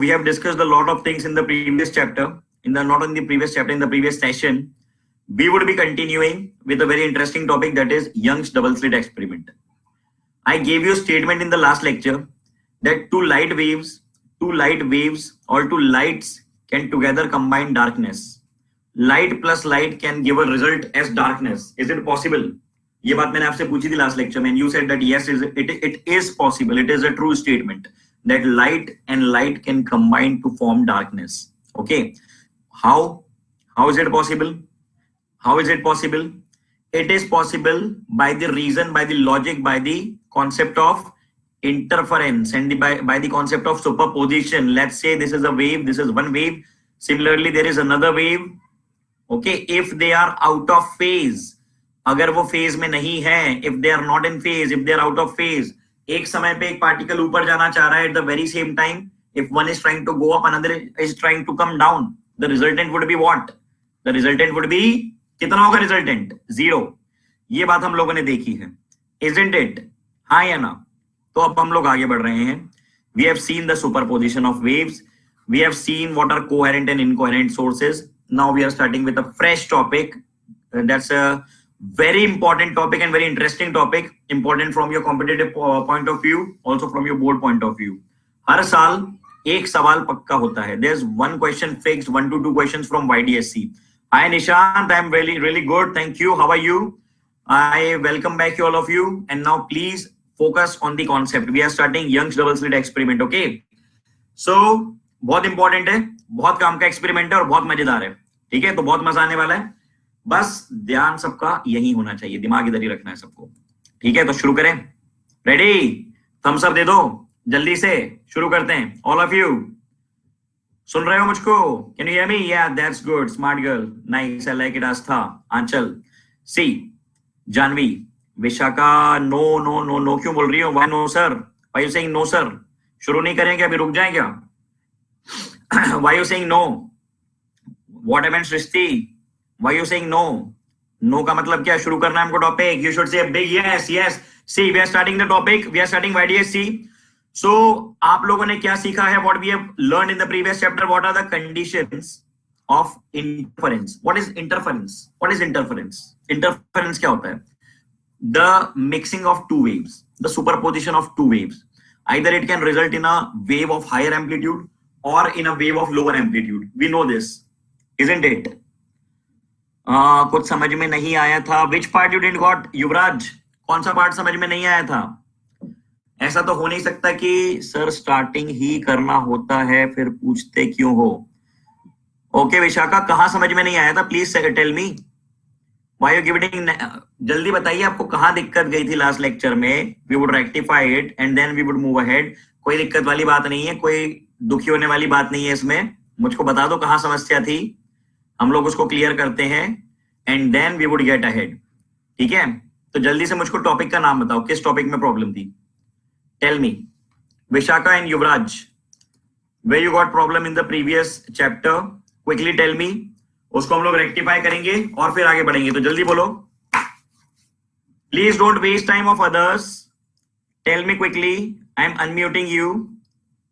we have discussed a lot of things in the previous chapter, not in the previous chapter, in the previous session. We would be continuing with a very interesting topic, that is Young's double slit experiment. I gave you a statement in the last lecture that two light waves or two lights can together combine darkness. Light plus light can give a result as darkness. Is it possible? ये बात मैंने आपसे पूछी थी last lecture में, and you said that yes, it is possible. It is a true statement that light and light can combine to form darkness. Okay, how is it possible? How is it possible? It is possible by the reason, by the logic, by the concept of interference and by the concept of superposition. Let's say this is a wave, this is one wave. Similarly, there is another wave. Okay, if they are out of phase, अगर वो phase में नहीं है, if they are not in phase, if they are out of phase, एक समय पे एक particle ऊपर जाना चाह रहा है at the very same time, if one is trying to go up, another is trying to come down, the resultant would be what? The resultant would be, कितना होगा resultant? 0. ये बात हम लोगों ने देखी है, isn't it? हाँ या ना? तो अब हम लोग आगे बढ़ रहे हैं. We have seen the superposition of waves. We have seen what are coherent and incoherent sources. Now we are starting with a fresh topic. That's a very important topic and very interesting topic, important from your competitive point of view, also from your board point of view. हर साल एक सवाल पक्का होता है. There's one question fixed, 1 to 2 questions from YDSC. Hi Nishant, I'm really good. Thank you. How are you? I welcome back you all of you. And now please focus on the concept. We are starting Young's double slit experiment. Okay. So बहुत important है, बहुत काम का experiment है और बहुत मजेदार है. ठीक है, तो बहुत मजा आने वाला है. बस ध्यान सबका यही होना चाहिए, दिमाग इधर ही रखना है सबको. ठीक है, तो शुरू करें. रेडी? थम्स अप दे दो जल्दी से. शुरू करते हैं. ऑल ऑफ यू सुन रहे हो मुझको? Can you hear me? Yeah, that's good. Smart girl. Nice. I like it. Aastha, Aanchal, सी, Janvi, Vishakha. No no no no क्यों बोल रही हो? Why no sir? Why you saying no sir? शुरू नहीं करें क्या? अभी रुक जाएं क्या? Why you saying no? What happened Srishti? Why you saying no? No का मतलब क्या? शुरू करना है हमको topic. You should say a big yes. Yes. See, we are starting the topic. We are starting YDSC. So आप लोगों ने क्या सीखा है? What we have learned in the previous chapter. What are the conditions of interference? What is interference? What is interference? Interference क्या होता है? The mixing of two waves. The superposition of two waves. Either it can result in a wave of higher amplitude or in a wave of lower amplitude. We know this, isn't it? कुछ समझ में नहीं आया था. Which part you didn't got? Yuvraj, कौन सा part समझ में नहीं आया था? ऐसा तो हो नहीं सकता कि सर स्टार्टिंग ही करना होता है फिर पूछते क्यों हो. ओके विशाखा, कहाँ समझ में नहीं आया था? Please tell me why you giving. जल्दी बताइए आपको कहाँ दिक्कत गई थी लास्ट लेक्चर में. We would rectify it and then we would move ahead. कोई दिक्कत वाली बात नहीं है, कोई दुखी होने वाली बात नहीं है इसमें. मुझको बता दो कहाँ समस्या थी, हम लोग उसको क्लियर करते हैं and then we would get ahead. ठीक है, तो जल्दी से मुझको टॉपिक का नाम बताओ, किस टॉपिक में प्रॉब्लम थी? Tell me. Vishakha and Yuvraj, where you got problem in the previous chapter? Quickly tell me. उसको हम लोग रेक्टिफाई करेंगे और फिर आगे बढ़ेंगे, तो जल्दी बोलो. Please don't waste time of others. Tell me quickly. I am unmuting you.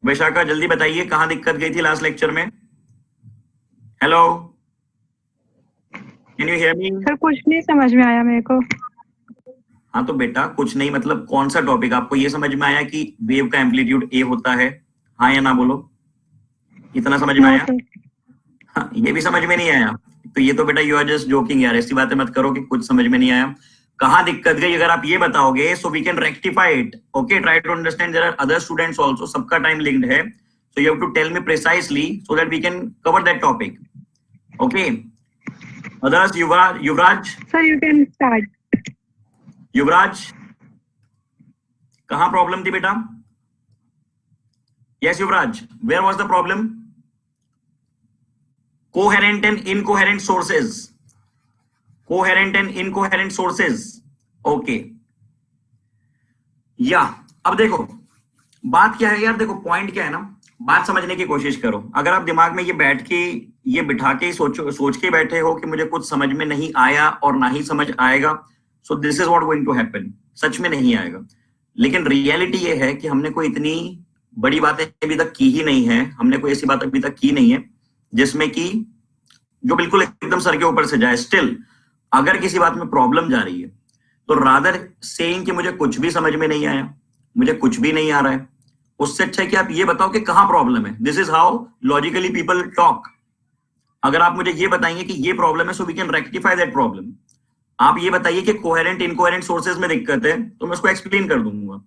Vishakha जल्दी बताइए कहां दिक्कत गई थी लास्ट लेक्चर में. Hello, can you hear me? Sir कुछ नहीं समझ में आया मेरे को. हाँ तो बेटा कुछ नहीं मतलब कौन सा टॉपिक आपको ये समझ में आया कि वेव का एम्पलीट्यूड ए होता है? हाँ या ना बोलो. इतना समझ में आया? हाँ, ये भी समझ में नहीं आया तो ये तो बेटा यू आर जस्ट जोकिंग यार. ऐसी बातें मत करो कि कुछ समझ में नहीं आया. कहाँ दिक्कत गई अगर आप ये बताओगे so we can rectify it. Okay, try to understand. There are other students also, सबका टाइम लिंक्ड है. So you have to tell me precisely so that we can cover that topic. Okay, others, Yuvraj. Sir you can start. Yuvraj, कहां problem थी बेटा? Yes Yuvraj, where was the problem? Coherent and incoherent sources. Coherent and incoherent sources. Okay, yeah अब देखो बात क्या है यार. देखो पॉइंट क्या है ना, बात समझने की कोशिश करो. अगर आप दिमाग में ये बैठ के ये बिठा के सोच के बैठे हो कि मुझे कुछ समझ में नहीं आया और ना ही समझ आएगा, so this is what going to happen. सच में नहीं आएगा. लेकिन रियलिटी ये है कि हमने कोई इतनी बड़ी बातें अभी तक की ही नहीं है, हमने कोई ऐसी बात अभी तक की नहीं है जिसमें कि जो बिल्कुल एकदम सर के ऊपर से जाए। स्टिल अगर किसी बात में प्रॉब्लम जा रही है तो रादर सेइंग कि मुझे कुछ भी समझ में नहीं आया, मुझे कुछ भी नहीं आ रहा है, उससे अच्छा है कि आप ये बताओ कि कहां प्रॉब्लम है। This is how logically people talk. अगर आप मुझे ये बताएंगे कि ये प्रॉब्लम है, so we can rectify that problem. आप ये बताइए कि कोहेरेंट इनकोहेरेंट सोर्सेज में दिक्कत है, तो मैं उसको एक्सप्लेन कर दूंगा,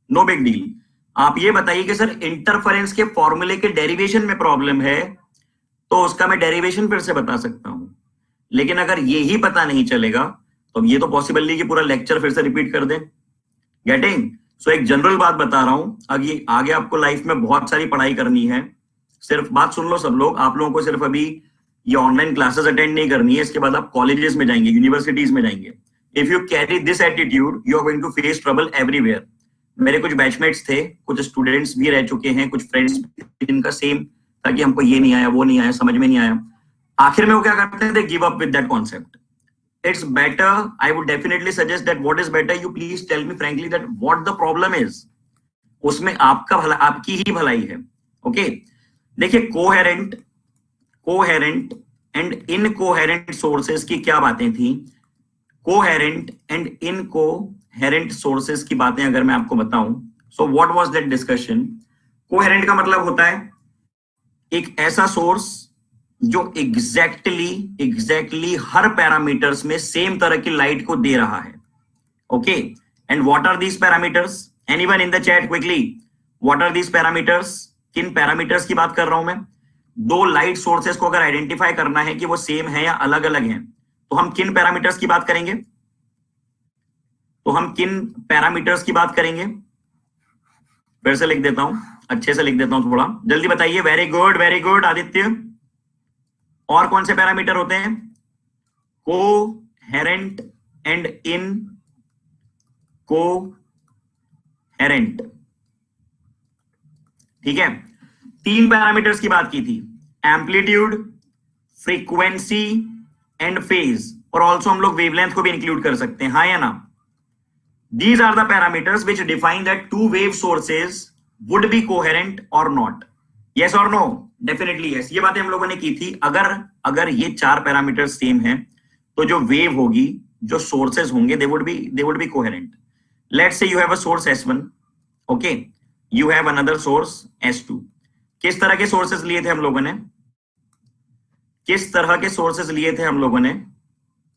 नो बिग डील। आप ये बताइए कि सर इंटरफेरेंस के फॉर्मूले के डेरिवेशन में प्रॉब्लम है, तो उसका मैं डेरिवेशन फिर से बता सकता हूं। लेकिन अगर ये ही पता नहीं चलेगा तो ये तो पॉसिबल नहीं कि पूरा लेक्चर फिर से रिपीट कर दें। गेटिंग? सो एक जनरल बात बता रहा हूं, आगे आपको लाइफ में बहुत सारी पढ़ाई करनी है। सिर्फ बात सुन लो सब लोग, आप लोगों को सिर्फ अभी ये ऑनलाइन क्लासेस अटेंड नहीं करनी है, इसके बाद आप कॉलेजेस में जाएंगे, यूनिवर्सिटीज में जाएंगे। If you carry this attitude you are going to face trouble everywhere. मेरे कुछ बैचमेट्स थे, कुछ स्टूडेंट्स भी रह चुके हैं, कुछ फ्रेंड्स जिनका सेम था कि हमको ये नहीं आया, वो नहीं आया, समझ में नहीं आया। आखिर में वो क्या करते हैं? They give up with that concept. It's better, I would definitely suggest that what is better, you please tell me frankly that what the problem is. उसमें आपका भला, आपकी ही भलाई है। ओके देखिए, कोहेरेंट एंड इनकोहेरेंट सोर्सेस की क्या बातें थी। कोहेरेंट एंड इनकोहेरेंट सोर्सेस की बातें अगर मैं आपको बताऊं, so what was that discussion. Coherent का मतलब होता है एक ऐसा सोर्स जो एग्जैक्टली हर पैरामीटर्स में सेम तरह की लाइट को दे रहा है। Okay, and what are these parameters? Anyone in the chat quickly, what are these parameters? किन पैरामीटर्स की बात कर रहा हूं मैं? दो लाइट सोर्सेस को अगर आइडेंटिफाई करना है कि वो सेम है या अलग अलग हैं, तो हम किन पैरामीटर्स की बात करेंगे? फिर से लिख देता हूं, अच्छे से लिख देता हूं, थोड़ा जल्दी बताइए। Very good Aditya. और कौन से पैरामीटर होते हैं? Coherent and incoherent. ठीक है, तीन पैरामीटर्स की बात की थी, एम्पलीट्यूड, फ्रीक्वेंसी एंड फेज, और ऑल्सो हम लोग वेवलेंथ को भी इंक्लूड कर सकते हैं, हाँ या ना? These are the parameters which define that two wave sources would be coherent or not. Yes or no? Definitely yes. ये बातें हम लोगों ने की थी। अगर ये चार पैरामीटर्स सेम हैं, तो जो वेव होगी, जो सोर्सेज होंगे, they would be coherent. Let's say you have a source S1, okay? You have another source S2. किस तरह के सोर्सेज लिए थे हम लोगों ने?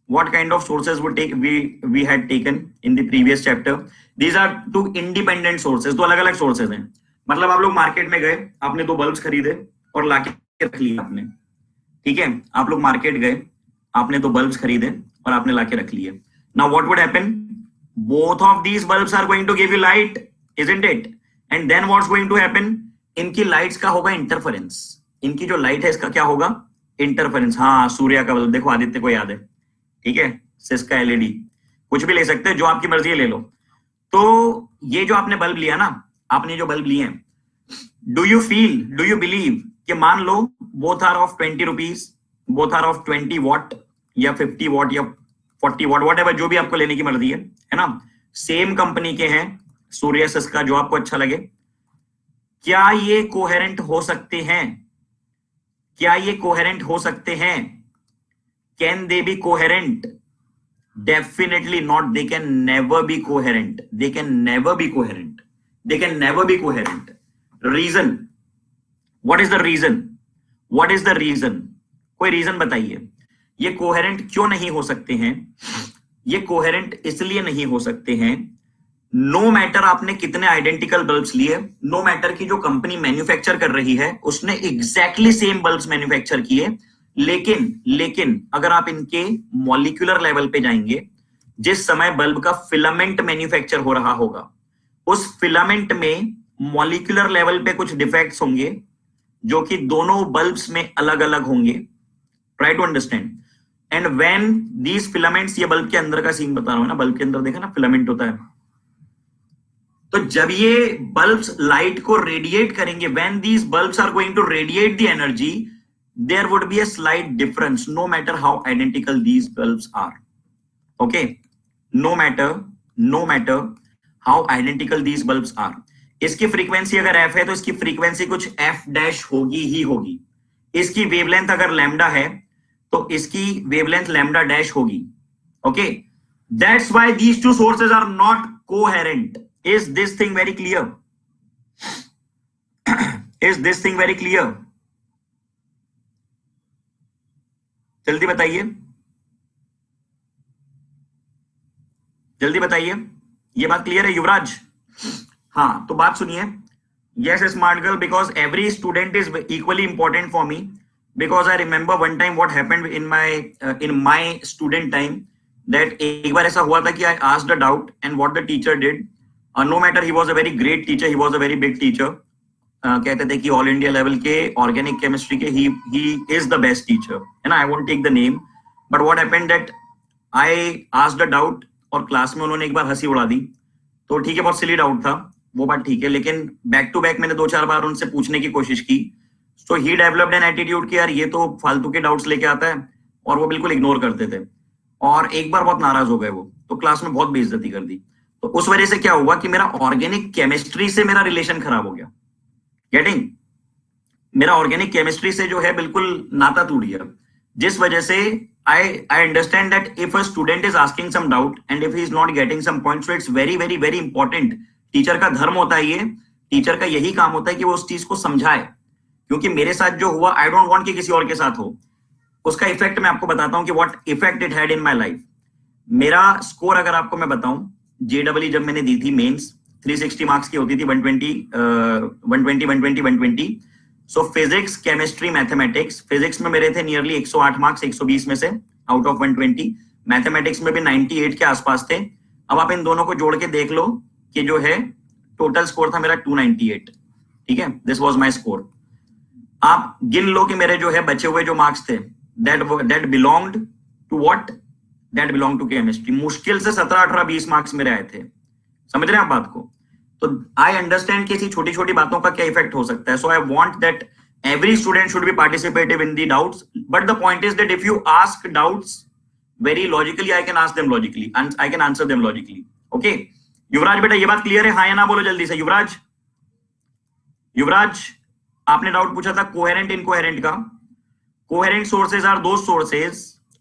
What kind of sources we had taken in the previous chapter? These are two independent sources, दो अलग अलग सोर्सेज हैं। मतलब आप लोग मार्केट में गए, आपने दो बल्ब्स खरीदे और लाके रख लिए आपने। ठीक है, आप लोग मार्केट गए, आपने दो बल्ब्स खरीदे और आपने लाके रख लिए। Now what would happen? Both of these bulbs are going to give you light, isn't it? And then what's going to happen? इनकी लाइट्स का होगा इंटरफेरेंस। इनकी जो लाइट है इसका क्या होगा? इंटरफेरेंस। हाँ, सूर्य का बल्ब देखो, आदित्य को याद है। ठीक है, सिस्का एलईडी, कुछ भी ले सकते हैं, जो आपकी मर्जी है ले लो। तो ये जो आपने बल्ब लिया ना, आपने जो बल्ब लिए हैं, डू यू बिलीव कि मान लो both are of 20 rupees, both are of 20 watt या 50 वॉट या 40 वॉट, वॉट एवर, जो भी आपको लेने की मर्जी है ना, सेम कंपनी के हैं, सूर्य सिस्का, जो आपको अच्छा लगे। क्या ये कोहेरेंट हो सकते हैं? Can they be coherent? Definitely not. They can never be coherent. Reason? What is the reason? कोई रीजन बताइए। ये कोहेरेंट क्यों नहीं हो सकते हैं? ये कोहेरेंट इसलिए नहीं हो सकते हैं, नो मैटर आपने कितने आइडेंटिकल बल्ब्स लिए, नो मैटर की जो कंपनी मैन्युफैक्चर कर रही है उसने एग्जैक्टली सेम बल्ब्स मैन्युफैक्चर किए, लेकिन अगर आप इनके मॉलिक्यूलर लेवल पे जाएंगे, जिस समय बल्ब का फिलामेंट मैन्युफैक्चर हो रहा होगा, उस फिलामेंट में मॉलिक्यूलर लेवल पे कुछ डिफेक्ट्स होंगे जो कि दोनों बल्ब्स में अलग अलग होंगे। Try to understand. And when these filaments, ये बल्ब के अंदर का सीन बता रहा हूं ना, बल्ब के अंदर देखा ना फिलामेंट होता है, तो जब ये बल्ब्स लाइट को रेडिएट करेंगे, when these bulbs are going to radiate the energy, there would be a slight difference no matter how identical these bulbs are. Okay, no matter how identical these bulbs are, इसकी frequency अगर f है तो इसकी frequency कुछ f dash होगी ही होगी। इसकी wavelength अगर लैम्डा है तो इसकी वेवलेंथ लैम्डा डैश होगी। Okay, that's why these two sources are not coherent. Is this thing very clear? Is this thing very clear? जल्दी बताइए, जल्दी बताइए, ये बात क्लियर है युवराज? हाँ, तो बात सुनिए। Yes smart girl, because every student is equally important for me, because I remember one time what happened in my student time, that एक बार ऐसा हुआ था कि I asked a doubt and what the teacher did, no matter he was a very great teacher, he was a very big teacher, कहते थे कि all India level के ऑर्गेनिक केमिस्ट्री के he is the best teacher, है ना, I won't take the name, but what happened that I asked a doubt और class में उन्होंने एक बार हंसी उड़ा दी। तो ठीक है, बहुत सिली डाउट था, वो बात ठीक है, लेकिन बैक टू बैक मैंने 2-4 बार उनसे पूछने की कोशिश की, सो ही डेवलप्ड एन एटीट्यूड कि यार ये तो फालतू के डाउट्स लेके आता है, और वो बिल्कुल इग्नोर करते थे, और एक बार बहुत नाराज हो गए वो, तो क्लास में बहुत बेइज्जती कर दी। तो उस वजह से क्या हुआ कि मेरा ऑर्गेनिक केमिस्ट्री से मेरा रिलेशन खराब हो गया। गेटिंग? मेरा ऑर्गेनिक केमिस्ट्री से जो है बिल्कुल नाता टूट गया, जिस वजह से I understand that if a student is asking some doubt and if he is not getting some points, so it's very very very important. Teacher का धर्म होता है, ये टीचर का यही काम होता है कि वो उस चीज को समझाए, क्योंकि मेरे साथ जो हुआ आई डोंट वांट कि किसी और के साथ हो। उसका इफेक्ट मैं आपको बताता हूँ कि what effect it had in my life. मेरा स्कोर अगर आपको मैं बताऊं, जेडब्ल्यू जब मैंने दी थी मेंस, 360 मार्क्स की होती थी, 120 सो फिजिक्स, केमिस्ट्री, मैथमेटिक्स, फिजिक्स में मेरे थे नियरली 108 मार्क्स 120 में से आउट ऑफ 120, मैथमेटिक्स में भी 98 के आसपास थे। अब आप इन दोनों को जोड़ के देख लो कि जो है टोटल स्कोर था मेरा 298, ठीक है, दिस वाज माय स्कोर। आप गिन लो कि मेरे जो है बचे हुए जो मार्क्स थे, that belonged to what, that belong to chemistry. मुश्किल से 17, 18, 20 मार्क्स मेरे आए थे, समझ रहे हैं आप बात को? तो आई अंडरस्टैंड कि ऐसी छोटी छोटी बातों का क्या इफेक्ट हो सकता है, so I want that every student should be participative in the doubts, but the point is that if you ask doubts very logically, I can ask them logically and I can answer them logically. Okay, युवराज बेटा ये बात clear है? हाँ या ना बोलो जल्दी से। युवराज, युवराज आपने डाउट पूछा था कोहेरेंट इनकोहेरेंट का। Coherent sources are those sources,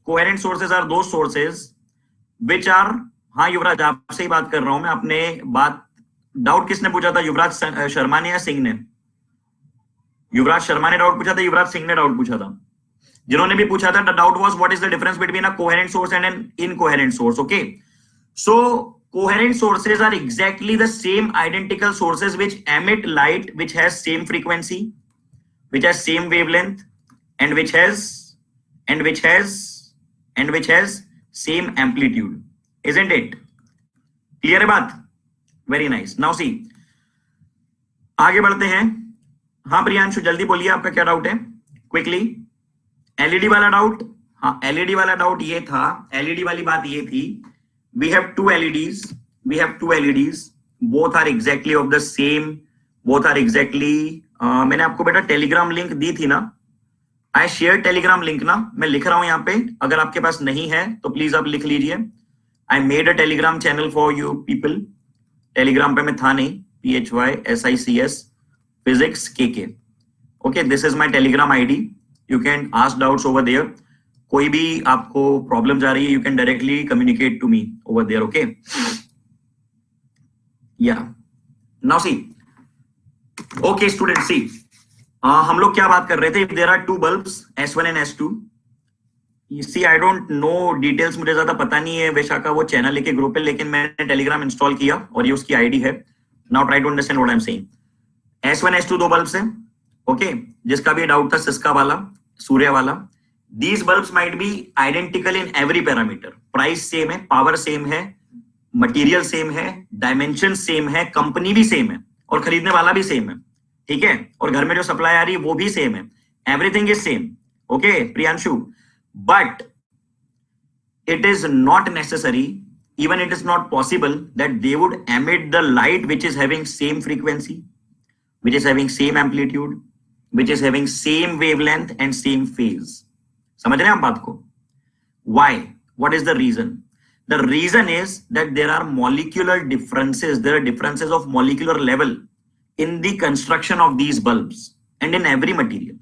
coherent sources are those sources which are, हाँ युवराज आपसे ही बात कर रहा हूं मैं, अपने बात, डाउट किसने पूछा था? युवराज शर्मा ने या सिंह ने? युवराज शर्मा ने डाउट पूछा था, युवराज सिंह ने डाउट पूछा था। जिन्होंने भी पूछा था, the doubt was what is the difference between a coherent source and an incoherent source. Okay, so coherent sources are exactly the same identical sources which emit light which has same frequency, which has same wavelength, and which has same amplitude, isn't it? Clear है बात? Very nice. Now see, आगे बढ़ते हैं। हाँ प्रियांशु जल्दी बोलिए, आपका क्या डाउट है क्विकली? एलईडी वाला डाउट? हाँ एलईडी वाला डाउट ये था, एलईडी वाली बात ये थी, we have two LEDs, both are exactly of the same, both are exactly, मैंने आपको बेटा टेलीग्राम लिंक दी थी ना, आई शेयर टेलीग्राम लिंक ना, मैं लिख रहा हूं यहाँ पे, अगर आपके पास नहीं है तो प्लीज आप लिख लीजिए। I made a Telegram channel for you people, Telegram पे मैं था नहीं, PHYSICS physics KK, okay, this is my telegram ID, you can ask doubts over there, कोई भी आपको प्रॉब्लम जा रही है, you can directly communicate to me over there, okay? Yeah, now see, okay students, see, हम लोग क्या बात कर रहे थे? there are two bulbs S1 and S2, you see I don't know details, मुझे ज्यादा पता नहीं है, वैशाखा वो चैनल लेके ग्रुप है, लेकिन मैंने टेलीग्राम इंस्टॉल किया और ये उसकी आईडी है। Now try to understand what I am saying. S1 S2 दो बल्ब्स हैं, ओके, जिसका भी डाउट था सिस्का वाला, सूर्य वाला, these bulbs might be identical in every parameter, price same है, पावर सेम है, मटेरियल सेम है, डायमेंशन सेम है, कंपनी भी सेम है और खरीदने वाला भी सेम है, ठीक है, और घर में जो सप्लाई आ रही है वो भी सेम है, everything is same, okay Priyanshu, but it is not necessary, even it is not possible that they would emit the light which is having same frequency, which is having same amplitude, which is having same wavelength and same phase. समझ रहे हैं आप बात को? Why? What is the reason? The reason is that there are molecular differences, there are differences of molecular level in the construction of these bulbs and in every material.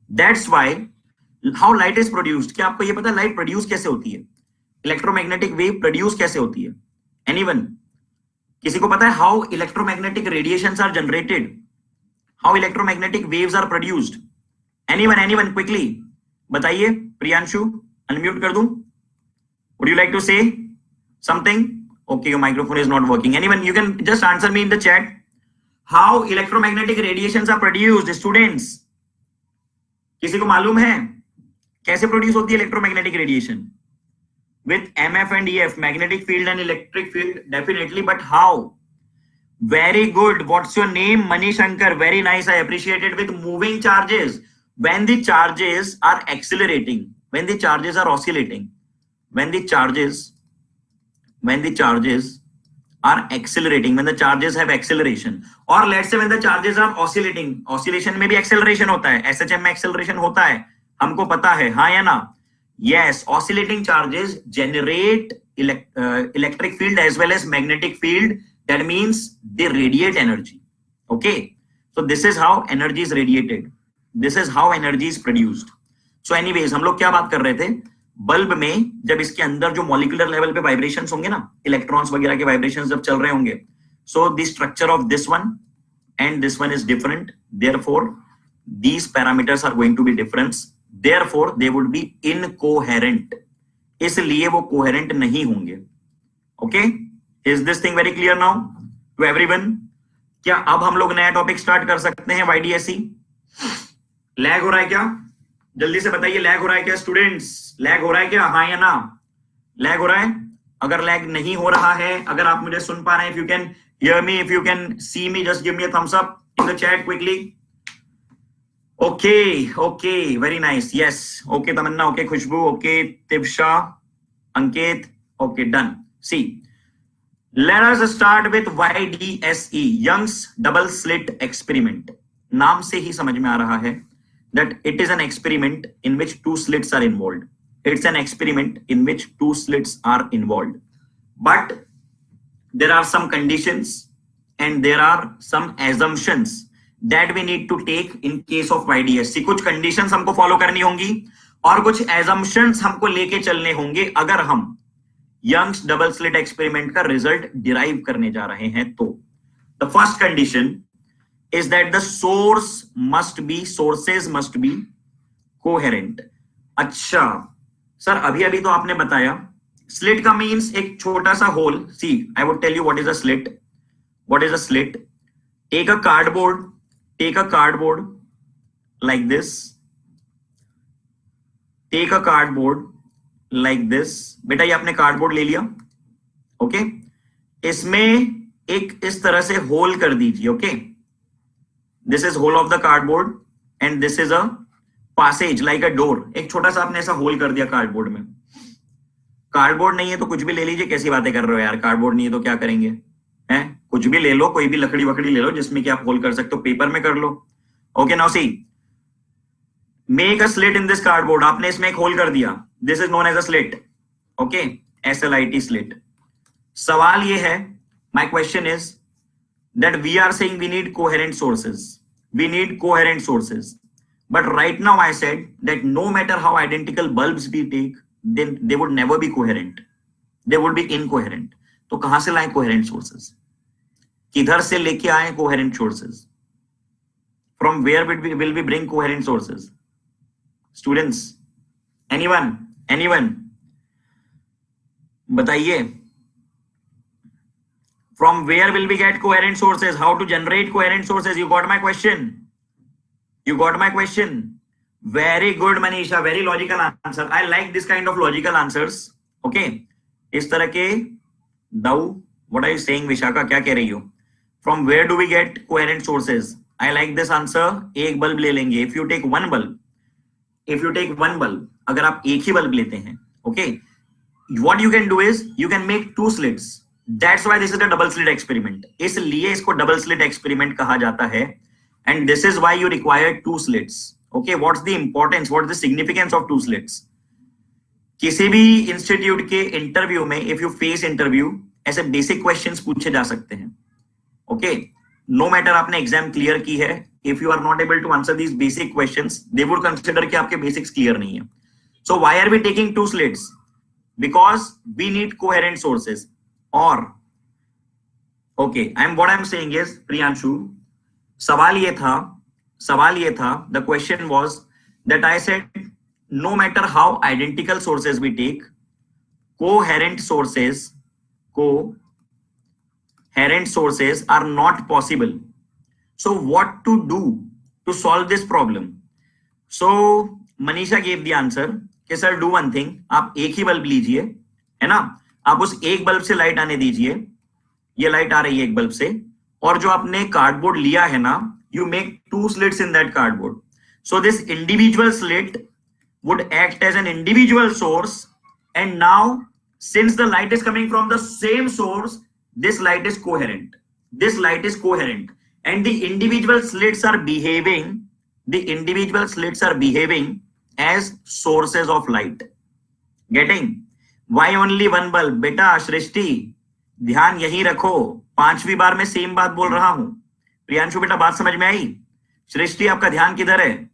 That's why how light is produced. क्या आपको ये पता है light produce कैसे होती है? Electromagnetic wave produce कैसे होती है? एनीवन? किसी को पता है how electromagnetic radiations are generated? How electromagnetic waves are produced? Anyone quickly बताइए. प्रियांशु अनम्यूट कर दूं? Would you like to say something? Okay, your microphone is not working. Anyone, you can just answer me in the chat. How electromagnetic radiations are produced, students? किसी को मालूम है कैसे produce होती है electromagnetic radiation? With MF and EF, magnetic field and electric field, definitely. But how? Very good. What's your name? Manish Shankar. Very nice. I appreciate it. With moving charges, when the charges are accelerating, when the charges are oscillating, when the charges are accelerating, when the charges have acceleration, or let's say when the charges are oscillating, oscillation में भी acceleration होता है, SHM में acceleration होता है, हमको पता है, हाँ या ना? Yes, oscillating charges generate electric field as well as magnetic field. That means they radiate energy. Okay, so this is how energy is radiated. This is how energy is produced. So anyways, हम लोग क्या बात कर रहे थे? Bulb में जब इसके अंदर जो मॉलिक्यूलर लेवल पे वाइब्रेशंस होंगे ना, इलेक्ट्रॉन्स वगैरह के वाइब्रेशंस जब चल रहे होंगे, so the structure of this one and this one is different, therefore these parameters are going to be different, therefore they would be incoherent, इसलिए वो coherent नहीं होंगे. Okay, is this thing very clear now to everyone? क्या अब हम लोग नया topic start कर सकते हैं? YDSE लैग हो रहा है क्या? जल्दी से बताइए, लैग हो रहा है क्या स्टूडेंट्स? लैग हो रहा है क्या, हाँ या ना? लैग हो रहा है? अगर लैग नहीं हो रहा है, अगर आप मुझे सुन पा रहे हैं, if you can hear me, if you can see me, just give me a thumbs up in the chat quickly. Okay, very nice. Yes, okay Tamanna, okay Khushbu, okay Tivsha, Ankit, okay done. See, let us start with YDSE, Young's double slit experiment. नाम से ही समझ में आ रहा है that it is an experiment in which two slits are involved. It's an experiment in which two slits are involved. But there are some conditions and there are some assumptions that we need to take in case of YDSE. कुछ conditions हमको follow करनी होंगी और कुछ assumptions हमको लेके चलने होंगे अगर हम Young's double slit experiment का result derive करने जा रहे हैं तो. The first condition is that the sources must be coherent. अच्छा सर, अभी तो आपने बताया स्लिट का मीन्स एक छोटा सा hole. See, I would tell you what is a slit. What is a slit? Take a cardboard like this. Take a cardboard like this. बेटा ये आपने कार्डबोर्ड ले लिया. ओके, इसमें एक इस तरह से होल कर दीजिए. Okay, this is hole of the cardboard and this is a passage like a door. एक छोटा सा आपने ऐसा होल कर दिया कार्डबोर्ड में. कार्डबोर्ड नहीं है तो कुछ भी ले लीजिए. कैसी बातें कर रहे हो यार, कार्डबोर्ड नहीं है तो क्या करेंगे? हैं, कुछ भी ले लो, कोई भी लकड़ी वकड़ी ले लो जिसमें कि आप होल कर सकते हो. पेपर में कर लो. Okay, now see, make a slit in this cardboard. आपने इसमें एक होल कर दिया. This is known as a slit. Okay, SLIT slit. सवाल ये है, my question is that we are saying we need coherent sources. But right now I said that no matter how identical bulbs we take, then they would never be coherent. They would be incoherent. तो कहां से लाएं coherent sources? किधर से लेके आए coherent sources? From where will we bring coherent sources? Students, anyone? बताइए. From where will we get coherent sources? How to generate coherent sources? You got my question? Very good Manisha, very logical answer. I like this kind of logical answers. Okay, इस तरह के दाऊ. What are you saying Vishakha, क्या कह रही हो? From where do we get coherent sources? I like this answer. एक bulb ले लेंगे. If you take one bulb, अगर आप एक ही बल्ब लेते हैं, okay, what you can do is you can make two slits. That's why this is a double slit experiment. इसलिए इसको double slit experiment कहा जाता है. And this is why you require two slits. Okay, what's the importance, what's the significance of two slits? किसी भी institute के interview में, if you face interview, ऐसे बेसिक क्वेश्चंस पूछे जा सकते हैं. ओके, नो मैटर आपने एग्जाम क्लियर की है, if you are not able to answer these basic questions, they would consider कि आपके बेसिक्स क्लियर नहीं है. So why are we taking 2 slates? Because we need coherent sources. Or okay, what I'm saying is, Priyanshu, सवाल ये था, the question was that I said no matter how identical sources we take, coherent sources are not possible. So what to do to solve this problem? So Manisha gave the answer कि sir do one thing, आप एक ही bulb लीजिए, है ना, आप उस एक bulb से लाइट आने दीजिए, ये लाइट आ रही है एक बल्ब से, और जो आपने कार्डबोर्ड लिया है ना, you make 2 slits in that cardboard. So this individual slit would act as an individual source, and now since the light is coming from the same source, this light is coherent. And the individual slits are behaving as sources of light. Getting? Why only one bulb? बेटा सृष्टि ध्यान यही रखो, 5वीं बार में same बात बोल रहा हूं. प्रियांशु बेटा बात समझ में आई? सृष्टि आपका ध्यान किधर है?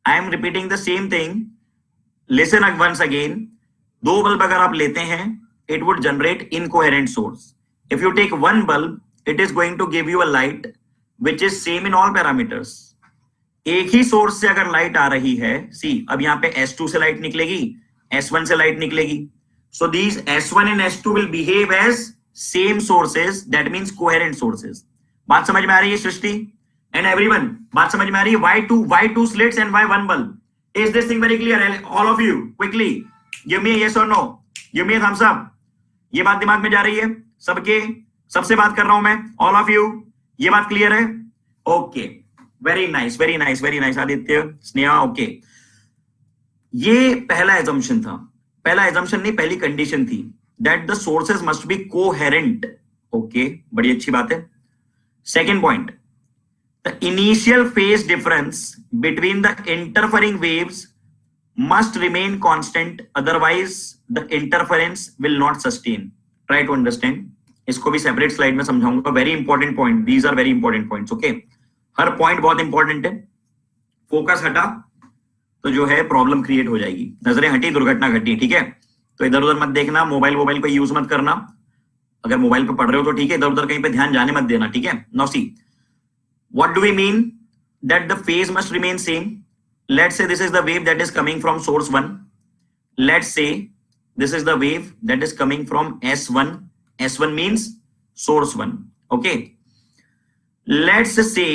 I am repeating the same thing. Listen once again. 2 bulb अगर आप लेते हैं, it would generate incoherent source. If you take one bulb, it is going to give you a light which is same in all parameters. एक ही source से अगर light आ रही है, सी अब यहाँ पे S2 से लाइट निकलेगी, S1 से लाइट निकलेगी. So these S1 and S2 will behave as same sources, that means coherent sources. बात समझ में आ रही है सृष्टि? एंड एवरीवन बात समझ में आ रही है? why two slits and why one bulb? Is this thing very clear? All of you quickly give me a yes or no, give me a thumbs up. ये बात दिमाग में जा रही है सबके? सबसे बात कर रहा हूं मैं, all of you, ये बात क्लियर है? Okay, very nice Aditya, Sneha. Okay, ये पहला एजम्पशन था, पहली कंडीशन थी, that the sources must be coherent. Okay, बड़ी अच्छी बात है. Second point, the initial phase difference between the interfering waves must remain constant, otherwise the interference will not sustain. Try to understand. इसको भी separate slide में समझाऊंगा. Very important point, these are very important points. Okay, हर point बहुत important है. Focus हटा तो जो है प्रॉब्लम क्रिएट हो जाएगी. नजरें हटी दुर्घटना घटी. ठीक है, तो इधर उधर मत देखना, मोबाइल को यूज मत करना. अगर मोबाइल पे पढ़ रहे हो तो ठीक है, इधर उधर कहीं पे ध्यान जाने मत देना. ठीक है. Now see, what do we mean that the phase must remain same? Let's say this is the wave that is coming from source 1. Let's say this is the wave that is coming from S1. S1 means source 1. Okay, let's say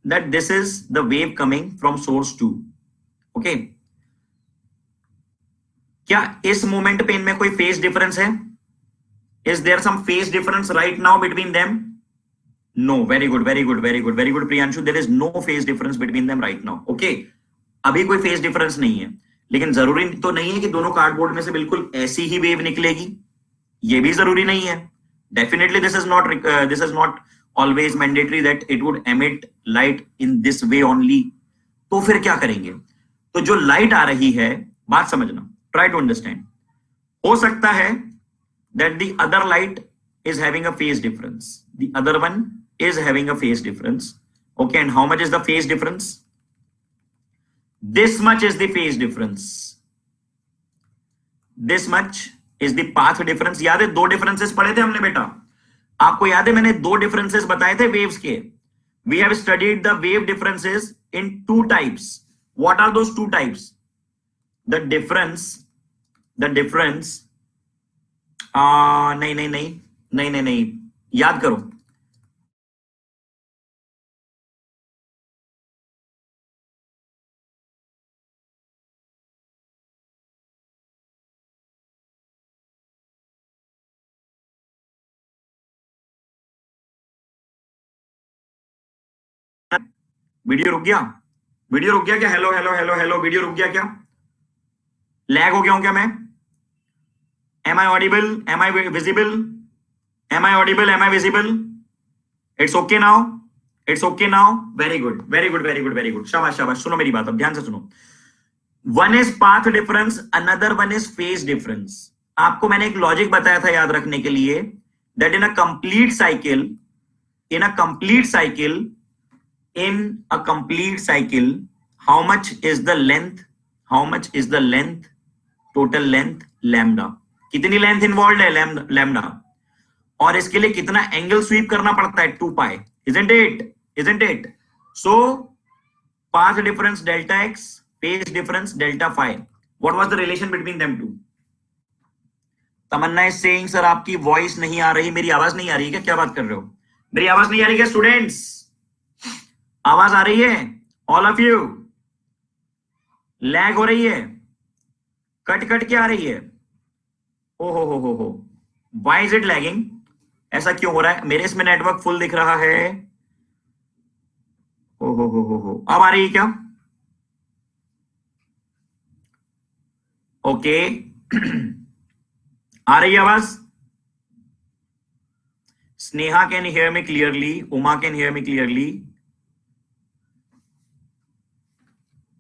that this is the wave coming from source 2. Okay, क्या इस moment पे इनमें कोई phase difference है? Is there some phase difference right now between them? No. Very good Priyanshu, there is no phase difference between them right now. Okay, अभी कोई phase difference नहीं है, लेकिन जरूरी तो नहीं है कि दोनों कार्डबोर्ड में से बिल्कुल ऐसी ही वेव निकलेगी. ये भी जरूरी नहीं है. Definitely this is not always mandatory that it would emit light in this way only. तो फिर क्या करेंगे? तो जो लाइट आ रही है, बात समझना, ट्राई टू अंडरस्टैंड. हो सकता है that the other light is having a phase difference, the other one is having a phase difference. Okay, and how much is the phase difference? This much is the phase difference, this much is the path difference. याद है 2 differences पढ़े थे हमने बेटा? आपको याद है मैंने 2 डिफरेंसेस बताए थे वेव्स के. We have studied the wave differences in 2 types. What are those 2 types? The difference नहीं, याद करो. वीडियो रुक गया क्या? हेलो, वीडियो रुक गया क्या? लैग हो गया हूं क्या मैं? Am I audible? Am I visible? It's okay now. Very good. शाबाश. सुनो मेरी बात, अब ध्यान से सुनो. One is path difference, another one is phase difference. आपको मैंने एक लॉजिक बताया था याद रखने के लिए, that in a complete cycle, in a complete cycle, how much is the length, total length lambda, कितनी लेंथ इन्वॉल्व है lambda, और इसके लिए कितना एंगल स्वीप करना पड़ता है 2 पाई, isn't it? So path difference delta x, phase difference delta phi, what was the relation between them two? Tamanna is saying sir आपकी वॉइस नहीं आ रही, मेरी आवाज नहीं आ रही है क्या बात कर रहे हो? मेरी आवाज नहीं आ रही क्या स्टूडेंट्स? आवाज आ रही है ऑल ऑफ यू? लैग हो रही है, कट के आ रही है? ओ हो, व्हाई इज इट लैगिंग? ऐसा क्यों हो रहा है? मेरे इसमें नेटवर्क फुल दिख रहा है। ओ हो, अब आ रही है क्या? ओके आ रही है आवाज? Sneha can hear me clearly, Uma can hear me clearly.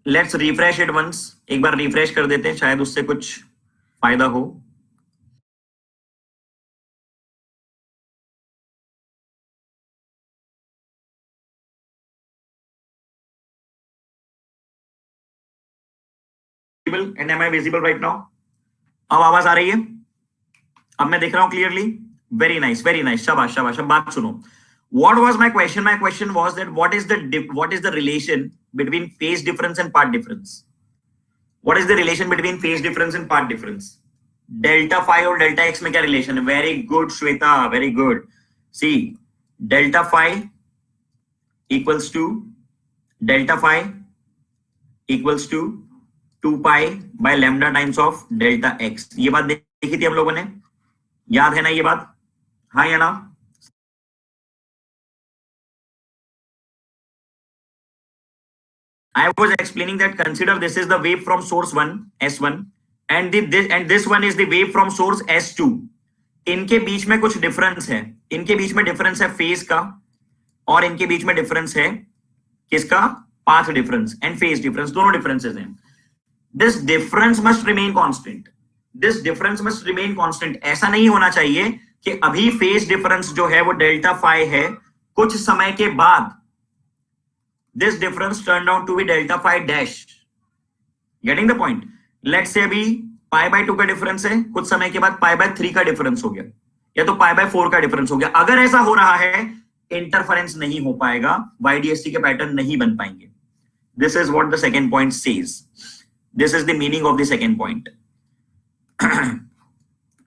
Let's refresh it once, एक बार रिफ्रेश कर देते हैं, शायद उससे कुछ फायदा हो। And am I visible right now? अब आवाज आ रही है? अब मैं देख रहा हूं क्लियरली? वेरी नाइस, शाबाश। अब बात सुनो। What was my question? My question was that what is the relation between phase difference and path difference? What is the relation between phase difference and path difference? Delta phi और delta x में क्या relation है? Very good, Shweta, very good. See, delta phi equals to 2 pi by lambda times of delta x. ये बात देखी थी हम लोगों ने, याद है ना ये बात? हाँ या ना? I was explaining that consider this is the wave from source 1 S1 and this one is the wave from source S2. इनके बीच में कुछ डिफरेंस है, इनके बीच में डिफरेंस है फेज का, और इनके बीच में डिफरेंस है किसका? Path difference and phase difference, दोनों डिफरेंसेस हैं। This difference must remain constant. ऐसा नहीं होना चाहिए कि अभी फेज डिफरेंस जो है वो डेल्टा फाई है, कुछ समय के बाद this difference turned out to be delta phi dash. Getting the point? Let's say अभी pi by 2 का डिफरेंस है, कुछ समय के बाद pi by 3 का डिफरेंस हो गया, या तो pi by 4 का डिफरेंस हो गया। अगर ऐसा हो रहा है, इंटरफेरेंस नहीं हो पाएगा, YDST के पैटर्न नहीं बन पाएंगे। This is what the second point says. This is the meaning of the second point.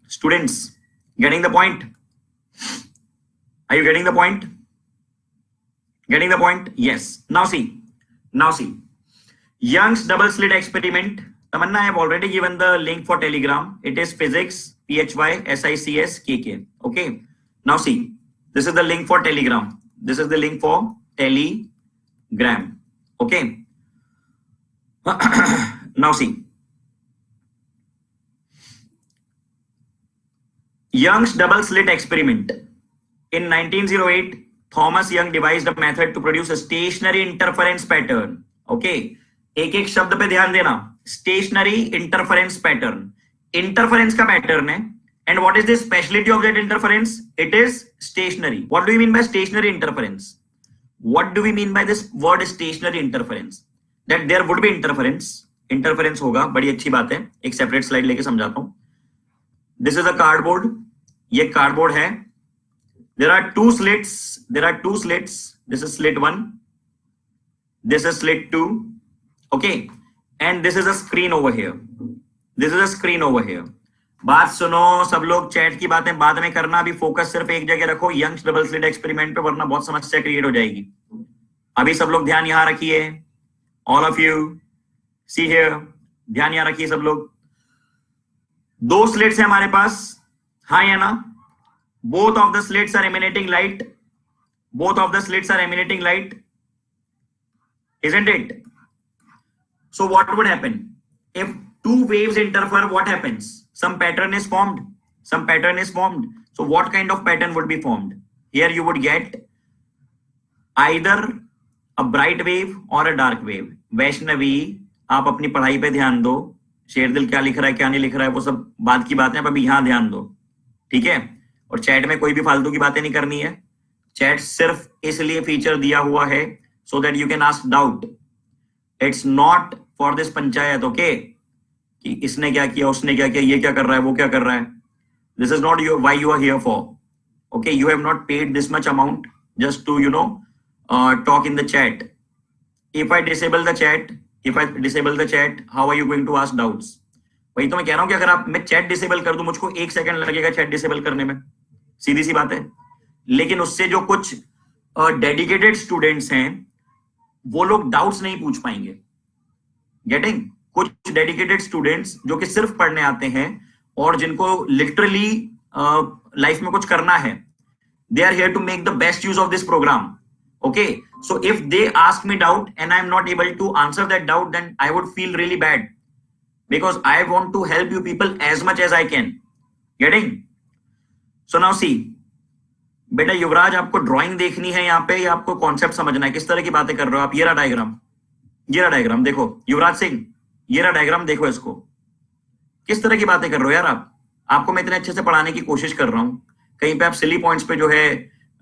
Students, getting the point? Are you getting the point? Getting the point? Yes. Now see. Young's double slit experiment. Tamanna, I have already given the link for Telegram. It is physics, PHY, SICS, KK. Okay. Now see. This is the link for Telegram. Okay. Now see. Young's double slit experiment. In 1908, Thomas Young devised a method to produce a stationary interference pattern. Okay, एक शब्द पे ध्यान देना, stationary interference pattern. Interference का pattern है, and what is the speciality of that interference? It is stationary. What do we mean by stationary interference? What do we mean by this word stationary interference? That there would be interference होगा, बड़ी अच्छी बात है, एक separate slide लेके समझाता हूँ। This is a cardboard, ये cardboard है। There are two slits. This is slit 1. This is slit 2. Okay. And this is a screen over here. बात सुनो सब लोग, चैट की बातें बाद में करना, अभी फोकस सिर्फ एक जगह रखो, यंग्स डबल स्लिट एक्सपेरिमेंट पे, वरना बहुत समस्या क्रिएट हो जाएगी। अभी सब लोग ध्यान यहां रखिए, all of you see here, ध्यान यहां रखिए सब लोग। 2 स्लिट्स है हमारे पास, हाँ या ना? Both of the slits are emanating light. Isn't it? So what would happen? If 2 waves interfere, what happens? Some pattern is formed. So what kind of pattern would be formed? Here you would get either a bright wave or a dark wave. Vaishnavi, आप अपनी पढ़ाई पे ध्यान दो, शेरदिल क्या लिख रहा है क्या नहीं लिख रहा है वो सब बाद की बात है, अभी यहाँ ध्यान दो, ठीक है? और चैट में कोई भी फालतू की बातें नहीं करनी है, चैट सिर्फ इसलिए फीचर दिया हुआ है so that you can ask doubt. It's not for this panchayat. Okay, कि इसने क्या किया, उसने क्या किया, ये क्या कर रहा है, वो क्या कर रहा है. This is not your why you are here for. Okay, you have not paid this much amount just to talk in the chat. If I disable the chat, how are you going to ask doubts? वही तो मैं कह रहा हूँ कि अगर आप मैं चैट डिसेबल कर दूं, मुझको 1 सेकंड लगेगा चैट डिसेबल करने में, सीधी सी बात है. लेकिन उससे जो कुछ डेडिकेटेड स्टूडेंट्स हैं वो लोग डाउट्स नहीं पूछ पाएंगे. गेटिंग? कुछ डेडिकेटेड स्टूडेंट्स जो कि सिर्फ पढ़ने आते हैं और जिनको लिटरली लाइफ में कुछ करना है, they are here to make the best use of this programme. Okay, so if they ask me doubt and I am not able to answer that doubt, then I would feel really bad because I want to help you people as much as I can. Getting? So now see, बेटा युवराज, आपको drawing देखनी है यहाँ पे या आपको concept समझना है? किस तरह की बातें कर रहे हो आप? ये रहा डायग्राम देखो. युवराज सिंह, ये रहा डायग्राम देखो इसको. किस तरह की बातें कर रहे हो यार आप? आपको मैं इतने अच्छे से पढ़ाने की कोशिश कर रहा हूँ, कहीं पे आप सिली पॉइंट्स पे जो है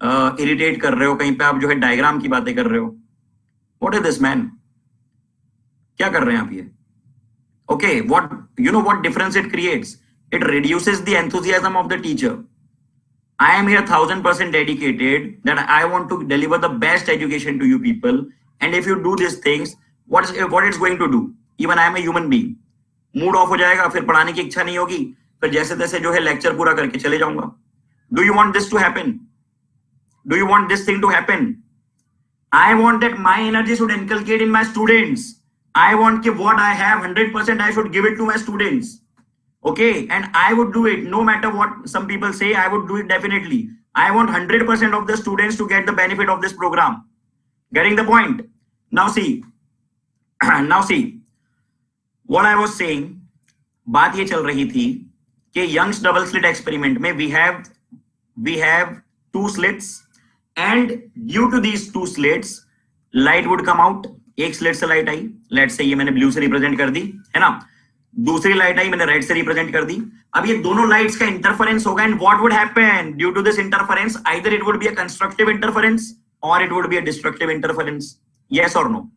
इरिटेट कर रहे हो, कहीं पे आप जो है डायग्राम की बातें कर रहे हो. What is this man? क्या कर रहे हैं आप ये? Okay, what difference it creates? It reduces the enthusiasm of the teacher. I am here 1000% dedicated that I want to deliver the best education to you people. And if you do these things, what it's going to do? Even I am a human being. Mood off हो जाएगा, फिर पढ़ाने की इच्छा नहीं होगी, फिर जैसे तैसे जो है लेक्चर पूरा करके चले जाऊंगा. Do you want this to happen? Do you want this thing to happen? I want that my energy should inculcate in my students. I want what I have 100% I should give it to my students. Okay, and I would do it no matter what some people say. I would do it definitely. I want 100% of the students to get the benefit of this program. Getting the point? Now see, what I was saying, बात ये चल रही थी कि Young's double slit experiment में we have 2 slits, and due to these 2 slits, light would come out. एक slit से light I, let's say ये मैंने ब्लू से रिप्रेजेंट कर दी है ना, दूसरी लाइट आई मैंने रेड से रिप्रेजेंट कर दी. अब ये दोनों लाइट्स का इंटरफेरेंस होगा, and what would happen due to this interference? Either it would be a constructive interference और it would be a destructive interference. Yes और no?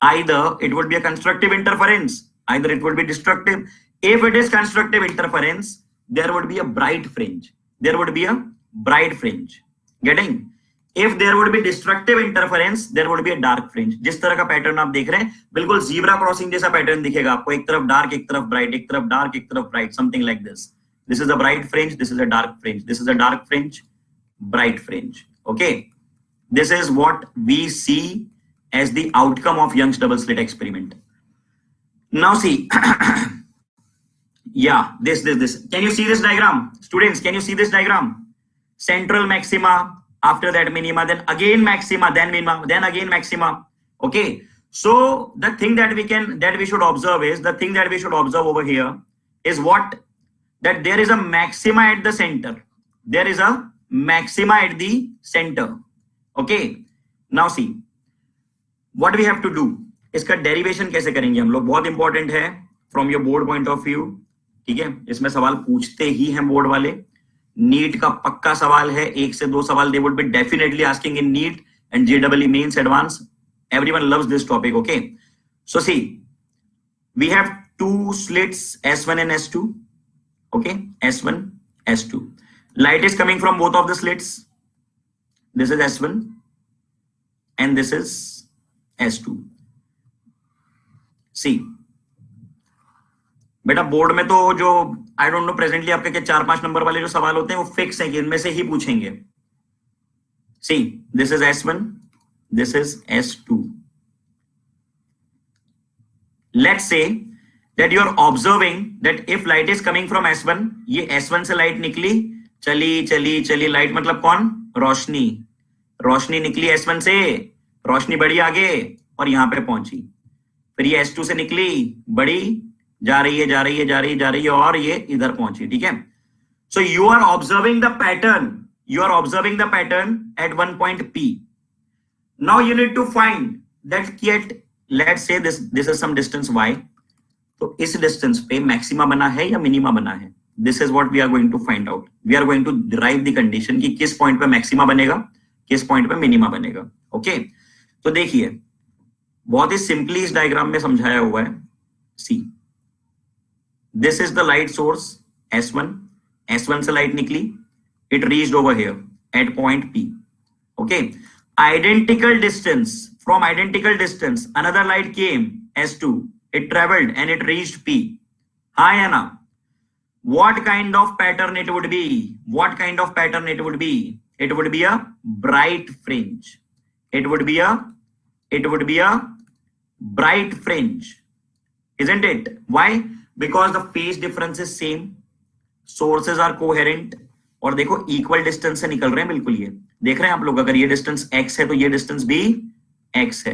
Either it would be a constructive interference, either it would be destructive. If it is constructive interference, there would be a bright fringe. Getting? If there would be destructive interference, there would be a dark fringe. जिस तरह का pattern आप देख रहे हैं, बिल्कुल zebra crossing जैसा pattern दिखेगा आपको. एक तरफ डार्क, एक तरफ ब्राइट, एक तरफ डार्क, एक तरफ bright, something like this. This is a bright fringe, this is a dark fringe, this is a dark fringe, bright fringe. Okay, this is what we see as the outcome of Young's double slit experiment. Now see, yeah, this. Can you see this diagram, students? Can you see this diagram? Central maxima. After that minima, then again maxima, then minima, then again maxima. Okay, so the thing that we should observe over here is what? That there is a maxima at the center. There is a maxima at the center. Okay, now see what we have to do. इसका derivation कैसे करेंगे हम लोग, बहुत important है from your board point of view. ठीक है, इसमें सवाल पूछते ही हैं बोर्ड वाले. नीट का पक्का सवाल है, 1 से 2 सवाल they would be definitely asking in NEET and JEE mains advance. Everyone loves this topic. Okay, so see, we have 2 slits, S1 and S2. Okay, S1, S2. Light is coming from both of the slits. This is S1 and this is S2. See, बेटा board में तो जो I don't know presently आपके के 4-5 number वाले जो सवाल होते हैं वो फिक्स हैं कि इनमें से ही पूछेंगे. See, this is S1, this is S2. Let's say that you are observing that if light is coming from S1, ये S1 से लाइट निकली, चली लाइट मतलब कौन? रोशनी निकली S1 से, रोशनी बढ़ी आगे और यहां पे पहुंची. फिर ये S2 से निकली, बड़ी, जा रही है और ये इधर पहुंची. ठीक है, so you are observing the pattern at one point P. Now you need to find that let's say this is some distance y. तो इस डिस्टेंस पे मैक्सिमा बना है या मिनिमा बना है? This is what we are going to find out. We are going to derive the condition कि किस पॉइंट पे मैक्सिमा बनेगा, किस पॉइंट पे मिनिमा बनेगा। ओके, तो देखिए बहुत ही सिंपली इस डायग्राम में समझाया हुआ है। See, this is the light source S1, S1 से लाइट निकली, it reached over here at point P। Okay, identical distance, from identical distance another light came, S2, it traveled and it reached P। हाँ या ना? What kind of pattern it would be? What kind of pattern it would be? It would be a bright fringe. It would be a bright fringe, isn't it? Why? Because the phase difference is same, sources are coherent, और देखो equal distance से निकल रहे हैं बिल्कुल। ये देख रहे हैं आप लोग, अगर ये डिस्टेंस x है तो ये डिस्टेंस भी x है।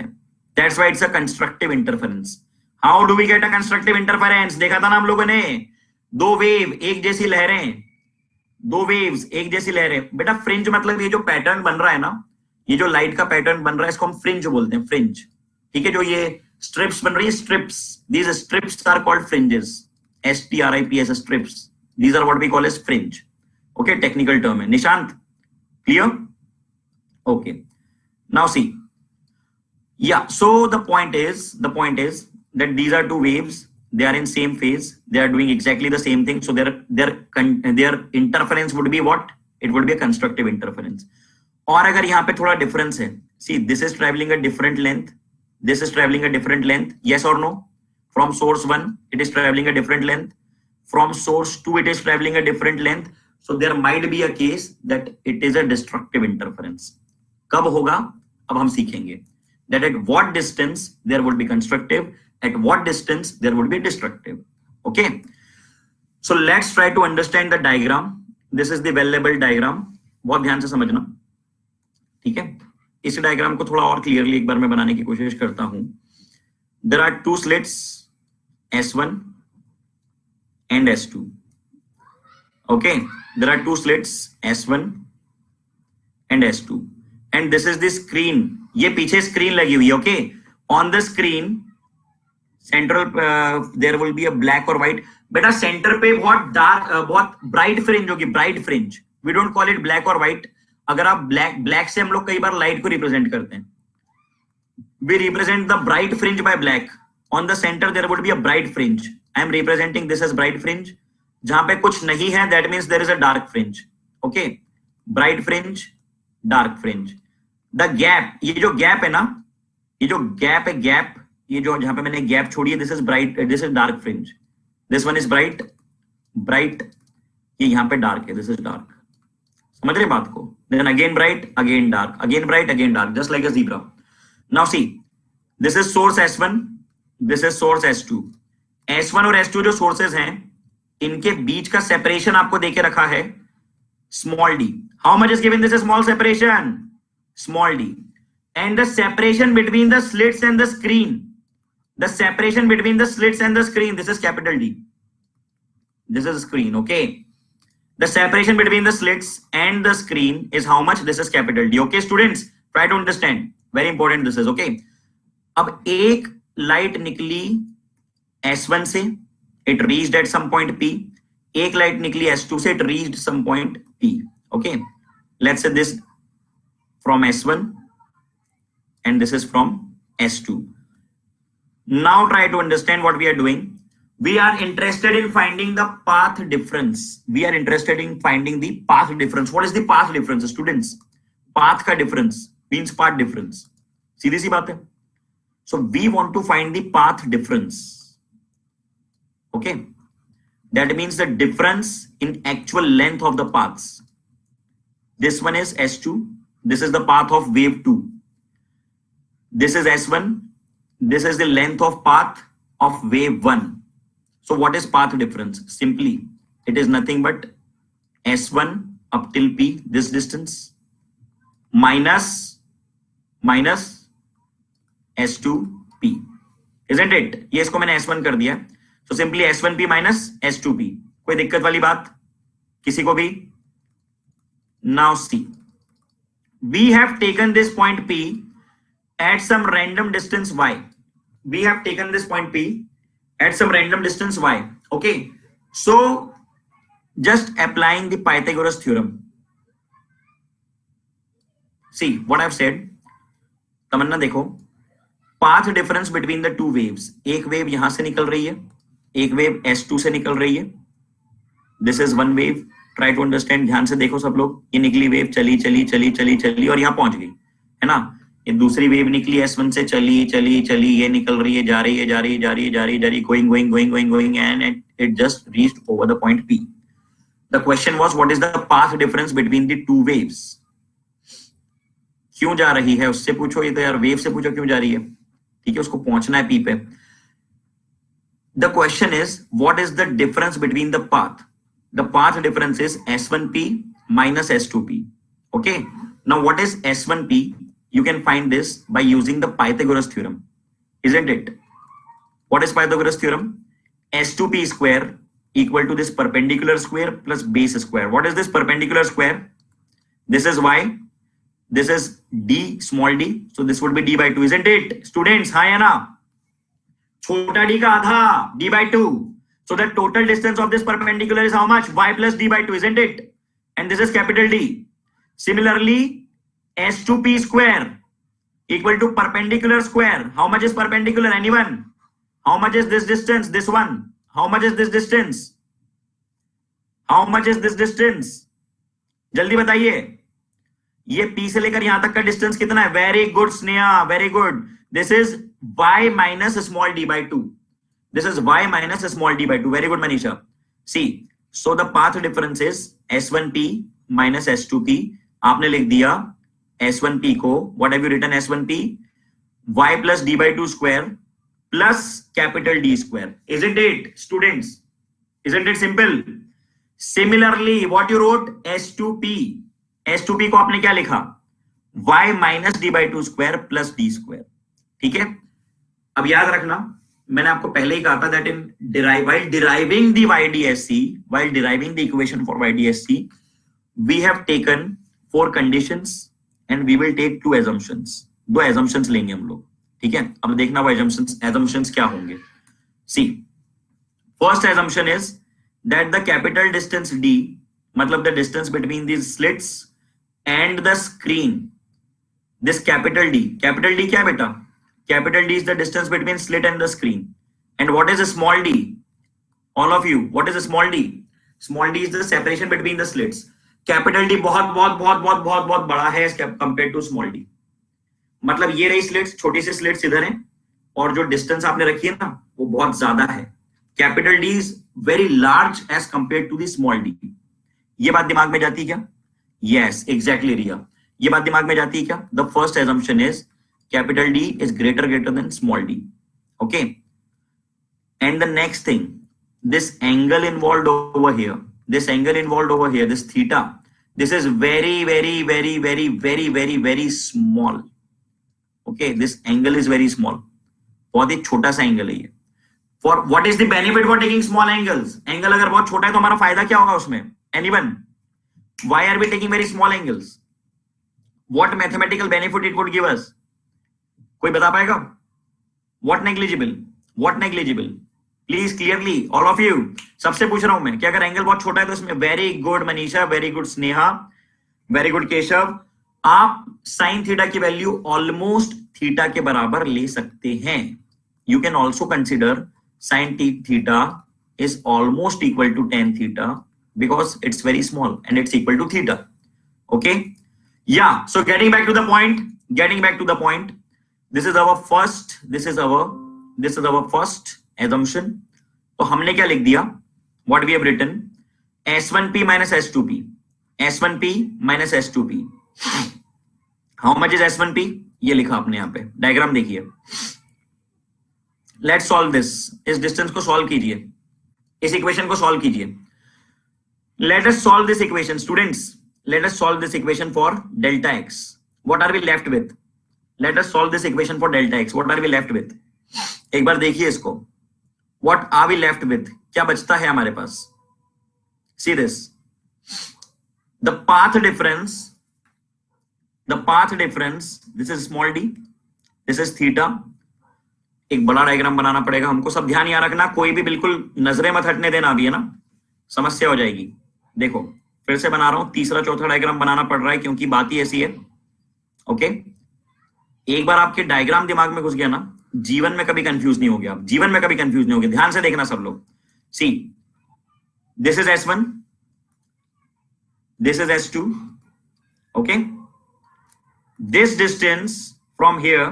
That's why it's a constructive interference. How do we get a constructive interference? देखा था ना हम लोगों ने, दो वेव एक जैसी लहरें, दो वेव्स एक जैसी लहरें। बेटा फ्रिंज मतलब ये जो पैटर्न बन रहा है ना, ये जो लाइट का पैटर्न बन रहा है इसको हम फ्रिंज बोलते हैं, फ्रिंज। ठीक है, जो ये स्ट्रिप्स बन रही है, strips, these strips are called fringes, STRIPS, strips, these are what we call as fringe. Okay, technical term है। Nishant, clear? Okay, now see, yeah, so the point is that these are two waves, they are in same phase, they are doing exactly the same thing, so their interference would be what? It would be a constructive interference। और अगर यहाँ पे थोड़ा difference है, see, this is traveling a different length, this is traveling a different length, yes or no? From source 1 it is traveling a different length, from source 2 it is traveling a different length, so there might be a case that it is a destructive interference। कब होगा अब हम सीखेंगे, that at what distance there would be constructive, at what distance there would be destructive। okay, so let's try to understand the diagram। this is the well labeled diagram, बहुत ध्यान से समझना, ठीक है। इस डायग्राम को थोड़ा और क्लियरली एक बार मैं बनाने की कोशिश करता हूं। there are two slits, S1 and S2। okay, there are two slits, S1 and S2, and this is the screen। ये पीछे स्क्रीन लगी हुई है। Okay, on the screen central there will be a black और white. बेटा centre पे बहुत dark, बहुत ब्राइट फ्रिंज होगी, bright fringe. We don't call it black और व्हाइट। अगर आप ब्लैक से हम लोग कई बार लाइट को रिप्रेजेंट करते हैं, we represent the bright fringe by black. On the centre there would be a bright fringe. I am representing this as bright fringe. जहां पे कुछ नहीं है, that means there is a dark fringe. Okay, bright fringe, dark fringe. The gap, ये जो gap है ना, ये जो गैप है, गैप, ये जो जहां पे मैंने गैप छोड़ी है, this is bright, this is dark fringe. This one is bright, bright, ये यहां पे डार्क है, दिस इज डार्क। समझ रहे बात को? Then again bright, again dark, again bright, again dark, just like a zebra. Now see, this is source S1, this is source S2। S1 और S2 जो सोर्सेज हैं, इनके बीच का सेपरेशन आपको देके रखा है small d। how much is given? This is small separation, small d, and the separation between the slits and the screen, the separation between the slits and the screen, this is capital D, this is screen। okay, the separation between the slits and the screen is how much? This is capital D। okay students, try to understand, very important this is। okay, अब एक light निकली S1 से, it reached at some point P। एक light निकली S2 से, it reached some point P। okay, let's say this from S1 and this is from S2। now try to understand what we are doing। we are interested in finding the path difference। we are interested in finding the path difference। what is the path difference students? path का difference means path difference, सीधी सी बात है। so we want to find the path difference। okay, that means the difference in actual length of the paths। this one is S2, this is the path of wave 2, this is S1, this is the length of path of wave 1। so what is path difference? simply it is nothing but S1 up till P, this distance, minus S2P, isn't it? ये इसको मैंने S1 कर दिया, so simply S1P minus S2P। कोई दिक्कत वाली बात किसी को भी? now see, we have taken this point P at some random distance y। we have taken this point P at some random distance y। okay, so just applying the Pythagoras theorem, see what I have said, Tamanna देखो, path difference between the two waves, एक wave यहां से निकल रही है, एक wave S2 से निकल रही है, this is one wave, try to understand, ध्यान से देखो सब लोग, ये निकली वेव चली चली चली चली चली और यहां पहुंच गई, है ना, ये दूसरी वेव निकली S1 से, चली चली चली, ये निकल रही है, जा रही है, जा रही है, जा रही है, जा रही है, जा रही है, going going going going going and it just reached over the point P. The question was what is the path difference between the two waves, क्यों जा रही है उससे पूछो, ये तो यार वेव से पूछो क्यों जा रही है, ठीक है, उसको पहुंचना है P पे. The question is what is the difference between the path, the path difference is S1P minus S2P. Okay, now what is S1P? You can find this by using the Pythagoras theorem, isn't it? What is Pythagoras theorem? S2P square equal to this perpendicular square plus base square. What is this perpendicular square? This is y, this is d, small d, so this would be d by 2, isn't it? Students, hi Anna, छोटा d का आधा, d by 2. So the total distance of this perpendicular is how much? Y plus d by 2, isn't it? And this is capital D. Similarly, S2P square equal to perpendicular square. How much is perpendicular? Anyone? How much is this distance? This one. How much is this distance? How much is this distance? जल्दी बताइए. ये P से लेकर यहां तक का distance कितना है? Very good, Sneha. Very good. This is y minus small d by 2. This is y minus small d by 2. Very good, Manisha. See, so the path difference is S1P minus S2P. आपने लिख दिया S1P को, what have you written S1P? Y plus d by 2 square plus capital D square. Isn't it, students? Isn't it simple? Similarly, what you wrote? S2P. S2P को आपने क्या लिखा? Y minus d by 2 square plus D square. ठीक है? अब याद रखना, मैंने आपको पहले ही कहा था that in while deriving the YDSC, while deriving the equation for YDSC, we have taken 4 conditions and we will take 2 assumptions. 2 assumptions लेंगे हम लोग, ठीक है? अब देखना वो assumptions क्या होंगे. See, first assumption is that the capital distance D, मतलब the distance between these slits and the screen, this capital D क्या बेटा? Capital D is the distance between slit and the screen. And what is a small d? All of you, what is a small d? Small d is the separation between the slits. Capital D बहुत बहुत बहुत बहुत बहुत बहुत बड़ा है compared to small d. मतलब ये रही slits, छोटी सी slits इधर है और जो distance आपने रखी है ना वो बहुत ज्यादा है. Capital D is very large as compared to the small d. ये बात दिमाग में जाती है क्या? Yes, exactly, Riya. ये बात दिमाग में जाती है क्या? The first assumption is capital D is greater than small d. Okay. And the next thing, this angle involved over here, this theta, this is very, very, very, very, very, very, very small. Okay. This angle is very small. बहुत ही छोटा सा angle है ये. For what is the benefit for taking small angles? Angle अगर बहुत छोटा है तो हमारा फायदा क्या होगा उसमें? Anyone? Why are we taking very small angles? What mathematical benefit it would give us? कोई बता पाएगा? What negligible? What negligible? Please clearly, all of you. सबसे पूछ रहा हूं मैं कि अगर एंगल बहुत छोटा है तो इसमें very good Manisha, very good Sneha, very good Keshav, आप साइन थीटा की वैल्यू ऑलमोस्ट थीटा के बराबर ले सकते हैं. You can also consider sin theta is almost equal to tan theta because it's very small and it's equal to theta. Okay? Yeah. So getting back to the point. This is our first assumption. तो हमने क्या लिख दिया? What we have written? S1P minus S2P. S1P minus S2P. How much is S1P? ये लिखा आपने यहाँ पे. डायग्राम देखिए. Let's solve this. इस डिस्टेंस को सॉल्व कीजिए. इस इक्वेशन को सॉल्व कीजिए. Let us solve this equation, students. Let us solve this equation for delta x. What are we left with? Let us solve this equation for delta x. What are we left with? एक बार देखिए इसको. What are we left with? क्या बचता है हमारे पास? See this. The path difference. This is small d. This is theta. एक बड़ा diagram बनाना पड़ेगा हमको. सब ध्यान यहाँ रखना. कोई भी बिल्कुल नजरें मत हटने देना अभी, है ना? समस्या हो जाएगी. देखो फिर से बना रहा हूं. तीसरा चौथा डायग्राम बनाना पड़ रहा है क्योंकि बात ही ऐसी है. ओके एक बार आपके डायग्राम दिमाग में घुस गया ना, जीवन में कभी कंफ्यूज नहीं हो गया, जीवन में कभी कंफ्यूज नहीं हो गया। ध्यान से देखना सब लोग। सी this is S1, this is S2. Okay, this distance from here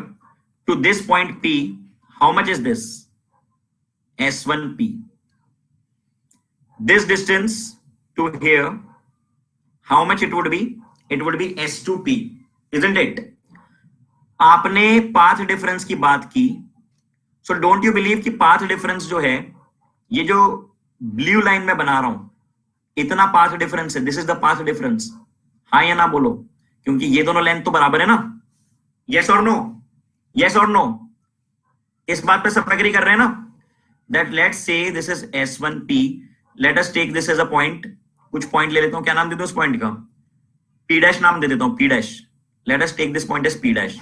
to this point P, how much is this? S1P. This distance to here, how much it would be? It would be S2P, isn't it? आपने path difference की बात की, so don't you believe कि path difference जो है, ये जो blue line में बना रहा हूं, इतना पाथ डिफरेंस है, this is the path difference. हाँ या ना बोलो, क्योंकि ये दोनों लेंथ तो बराबर है ना। यस और नो, यस और नो, इस बात पे सब एग्री कर रहे हैं ना। That let's say this is S1P, let us take this as a point. कुछ पॉइंट ले लेता हूं, क्या नाम दे दूं उस पॉइंट का? P डैश नाम दे देता हूं, P dash. Let us take this point as P dash.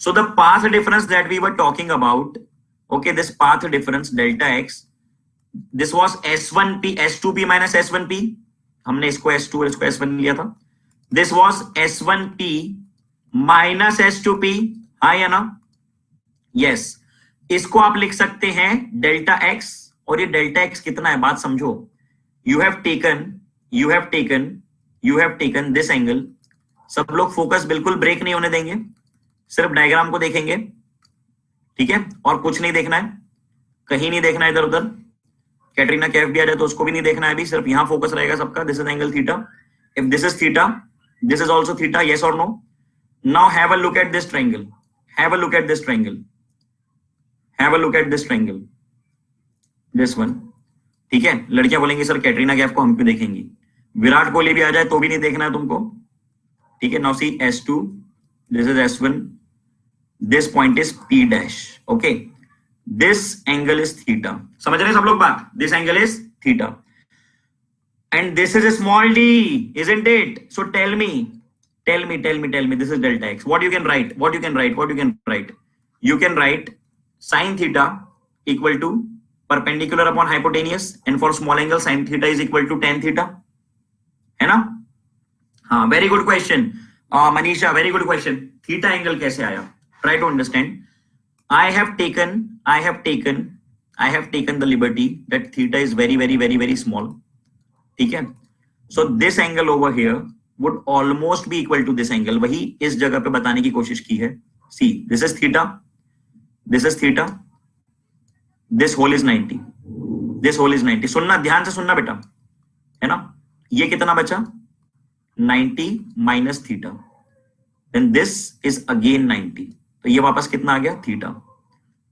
So the path difference that we were talking about, okay, this path difference delta x, this was S1P, S2P minus S1P, हमने इसको S2 और इसको S1 लिया था। this was S1P minus S2P, हाँ या ना? yes, इसको आप लिख सकते हैं डेल्टा एक्स, और ये डेल्टा एक्स कितना है बात समझो। you have taken this angle। सब लोग फोकस बिल्कुल ब्रेक नहीं होने देंगे, सिर्फ डायग्राम को देखेंगे, ठीक है, और कुछ नहीं देखना है, कहीं नहीं देखना है इधर उधर। कैटरीना कैफ भी आ जाए तो उसको भी नहीं देखना है अभी, सिर्फ यहां फोकस रहेगा सबका। This is angle theta, if this is theta, this is also theta, yes और no? Now have a look at this triangle, have a look at this triangle, have a look at this triangle, this one, ठीक है। लड़कियां बोलेंगी sir Katrina Kaif को हम क्यों देखेंगी, विराट कोहली भी आ जाए तो भी नहीं देखना है तुमको, ठीक है। Now C S2, this is S1, this point is P dash, okay, this angle is theta, समझ रहे हैं सब लोग बात? this angle is theta and this is a small d, isn't it? so tell me this is delta x. What you can write, you can write sin theta equal to perpendicular upon hypotenuse, and for small angle sin theta is equal to tan theta, है ना? हाँ, very good question Manisha, very good question। theta angle कैसे आया? try to understand। I have taken the liberty that theta is very small, ठीक है। so this angle over here would almost be equal to this angle, वही इस जगह पे बताने की कोशिश की है। see, this is theta, this whole is 90, सुनना, ध्यान से सुनना बेटा, है ना। ये कितना बचा? 90 minus theta, then this is again 90, तो ये वापस कितना आ गया? थीटा।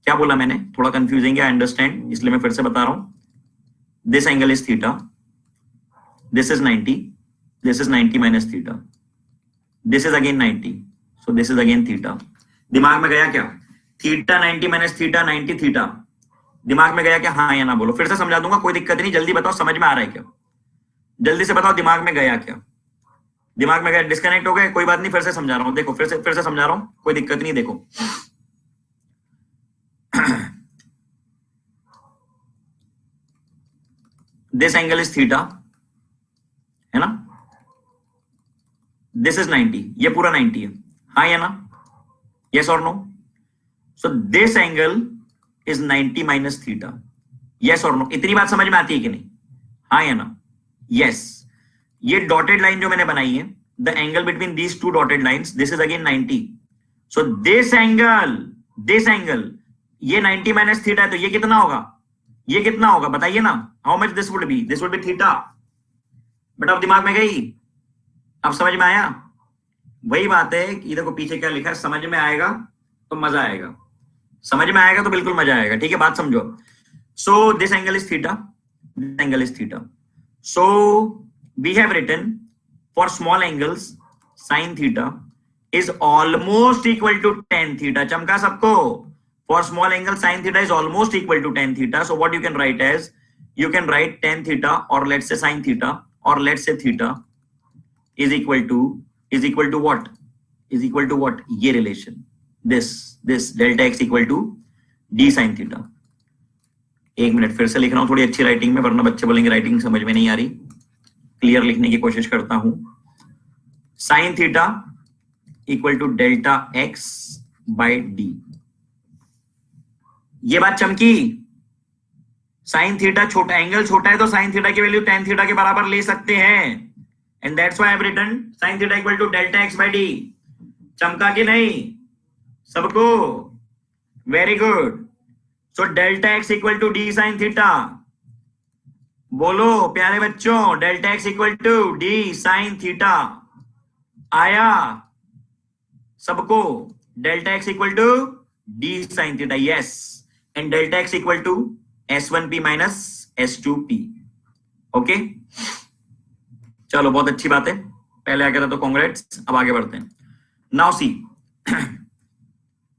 क्या बोला मैंने? थोड़ा कंफ्यूजिंग है, आई अंडरस्टैंड, इसलिए मैं फिर से बता रहा हूं। This angle is theta, this is 90 minus theta, this is again 90, so this is again theta. दिमाग में गया क्या? थीटा 90 माइनस थीटा 90 थीटा, दिमाग में गया क्या? हाँ या ना बोलो, फिर से समझा दूंगा, कोई दिक्कत नहीं, जल्दी बताओ समझ में आ रहा है क्या? जल्दी से बताओ दिमाग में गया क्या? दिमाग में गया, डिस्कनेक्ट हो गए, कोई बात नहीं, फिर से समझा रहा हूं, देखो फिर से समझा रहा हूं, कोई दिक्कत नहीं। देखो दिस एंगल इज थीटा, है ना, दिस इज 90, ये पूरा 90 है, हाँ या ना? यस और no? So this angle is 90 minus theta, yes और नो? इतनी बात समझ में आती है कि नहीं? हाँ या ना? यस। ये डॉटेड लाइन जो मैंने बनाई है, the angle between these two dotted lines, this is again 90, so this angle ये 90 माइनस थीटा है, तो ये कितना होगा? ये कितना होगा बताइए ना? How much this would be? This would be theta. But अब दिमाग में गई, अब समझ में आया? वही बात है कि देखो पीछे क्या लिखा है, समझ में आएगा तो मजा आएगा, समझ में आएगा तो बिल्कुल मजा आएगा, ठीक है, बात समझो। So this angle is theta, this angle is theta, so we have written for small angles sine theta is almost equal to tan theta. चमका सबको? For small angle sin theta is almost equal to tan theta. So what you can write as, you can write tan theta, or let's say sin theta, or let's say theta is equal to what? Is equal to what? ये relation, this delta x equal to d sin theta। एक minute फिर से लिख रहा हूं थोड़ी अच्छी writing में, वरना बच्चे बोलेंगे राइटिंग समझ में नहीं आ रही। क्लियर लिखने की कोशिश करता हूं। sin theta equal to delta x by d. ये बात चमकी। साइन थीटा छोटा, एंगल छोटा है तो साइन थीटा की वैल्यू टेन थीटा के बराबर ले सकते हैं, and that's why I have written sine theta equal to delta x by d. चमका कि नहीं सबको? Very good. So delta x equal to d sine theta. बोलो प्यारे बच्चों, delta x equal to d sine theta आया सबको? Delta x equal to d sine theta, yes, and delta x equal to S1P minus S2P। Okay, चलो बहुत अच्छी बात है, पहले आ गया था तो कांग्रेट्स। अब आगे बढ़ते हैं। Now see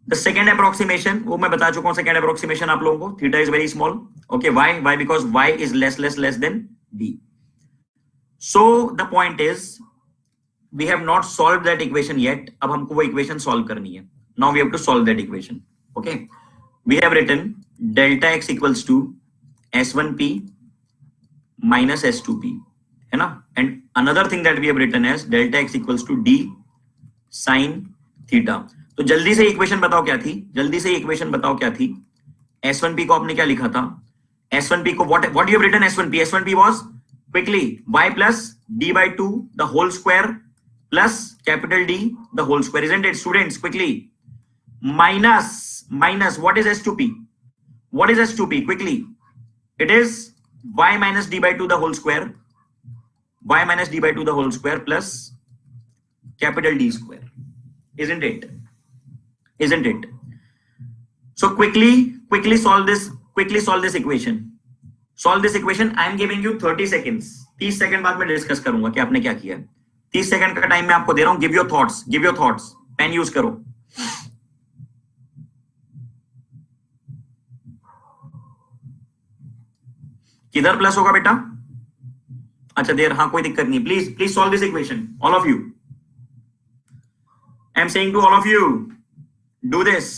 the second approximation, वो मैं बता चुका हूं सेकेंड अप्रोक्सीमेशन आप लोगों को। Theta is very small, okay, why because y is less than d. So the point is we have not solve that equation yet. अब हमको वो इक्वेशन सॉल्व करनी है। Now we have to solve that equation. Okay, we have written delta x equals to S1P minus S2P, है ना, and another thing that we have written as delta x equals to d sine theta. तो जल्दी से equation बताओ क्या थी, जल्दी से इक्वेशन बताओ क्या थी। S1P को आपने क्या लिखा था? S1P को what you have written S1P? S1P was quickly y plus d by 2 the whole square plus capital D the whole square, isn't it students? Quickly, minus what is S2P? What is S2P? Quickly, it is y minus d by 2 the whole square, y minus d by 2 the whole square plus capital D square, isn't it? Isn't it? So quickly solve this equation. Solve this equation. I am giving you 30 seconds. 30 second बाद में discuss करूंगा कि आपने क्या किया। 30 second का time मैं आपको दे रहा हूं। Give your thoughts, pen use करो। किधर प्लस होगा बेटा? अच्छा देर, हाँ कोई दिक्कत नहीं। Please solve this equation, all of you. I am saying to all of you, do this.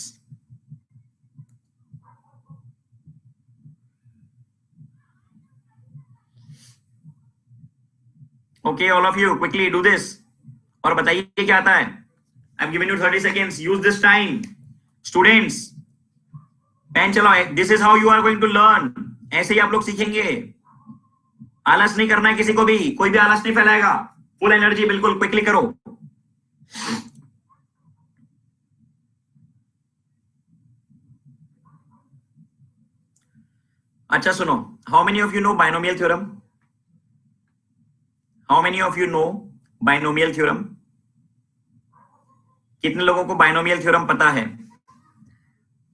Okay, all of you quickly do this और बताइए क्या आता है। I am giving you 30 seconds, use this time. Students pen चलाओ। This is how you are going to learn. ऐसे ही आप लोग सीखेंगे। आलस नहीं करना है किसी को भी, कोई भी आलस नहीं फैलाएगा। फुल एनर्जी, बिल्कुल क्विकली करो। अच्छा सुनो, how many of you know binomial theorem? How many of you know binomial theorem? कितने लोगों को बाइनोमियल थ्योरम पता है?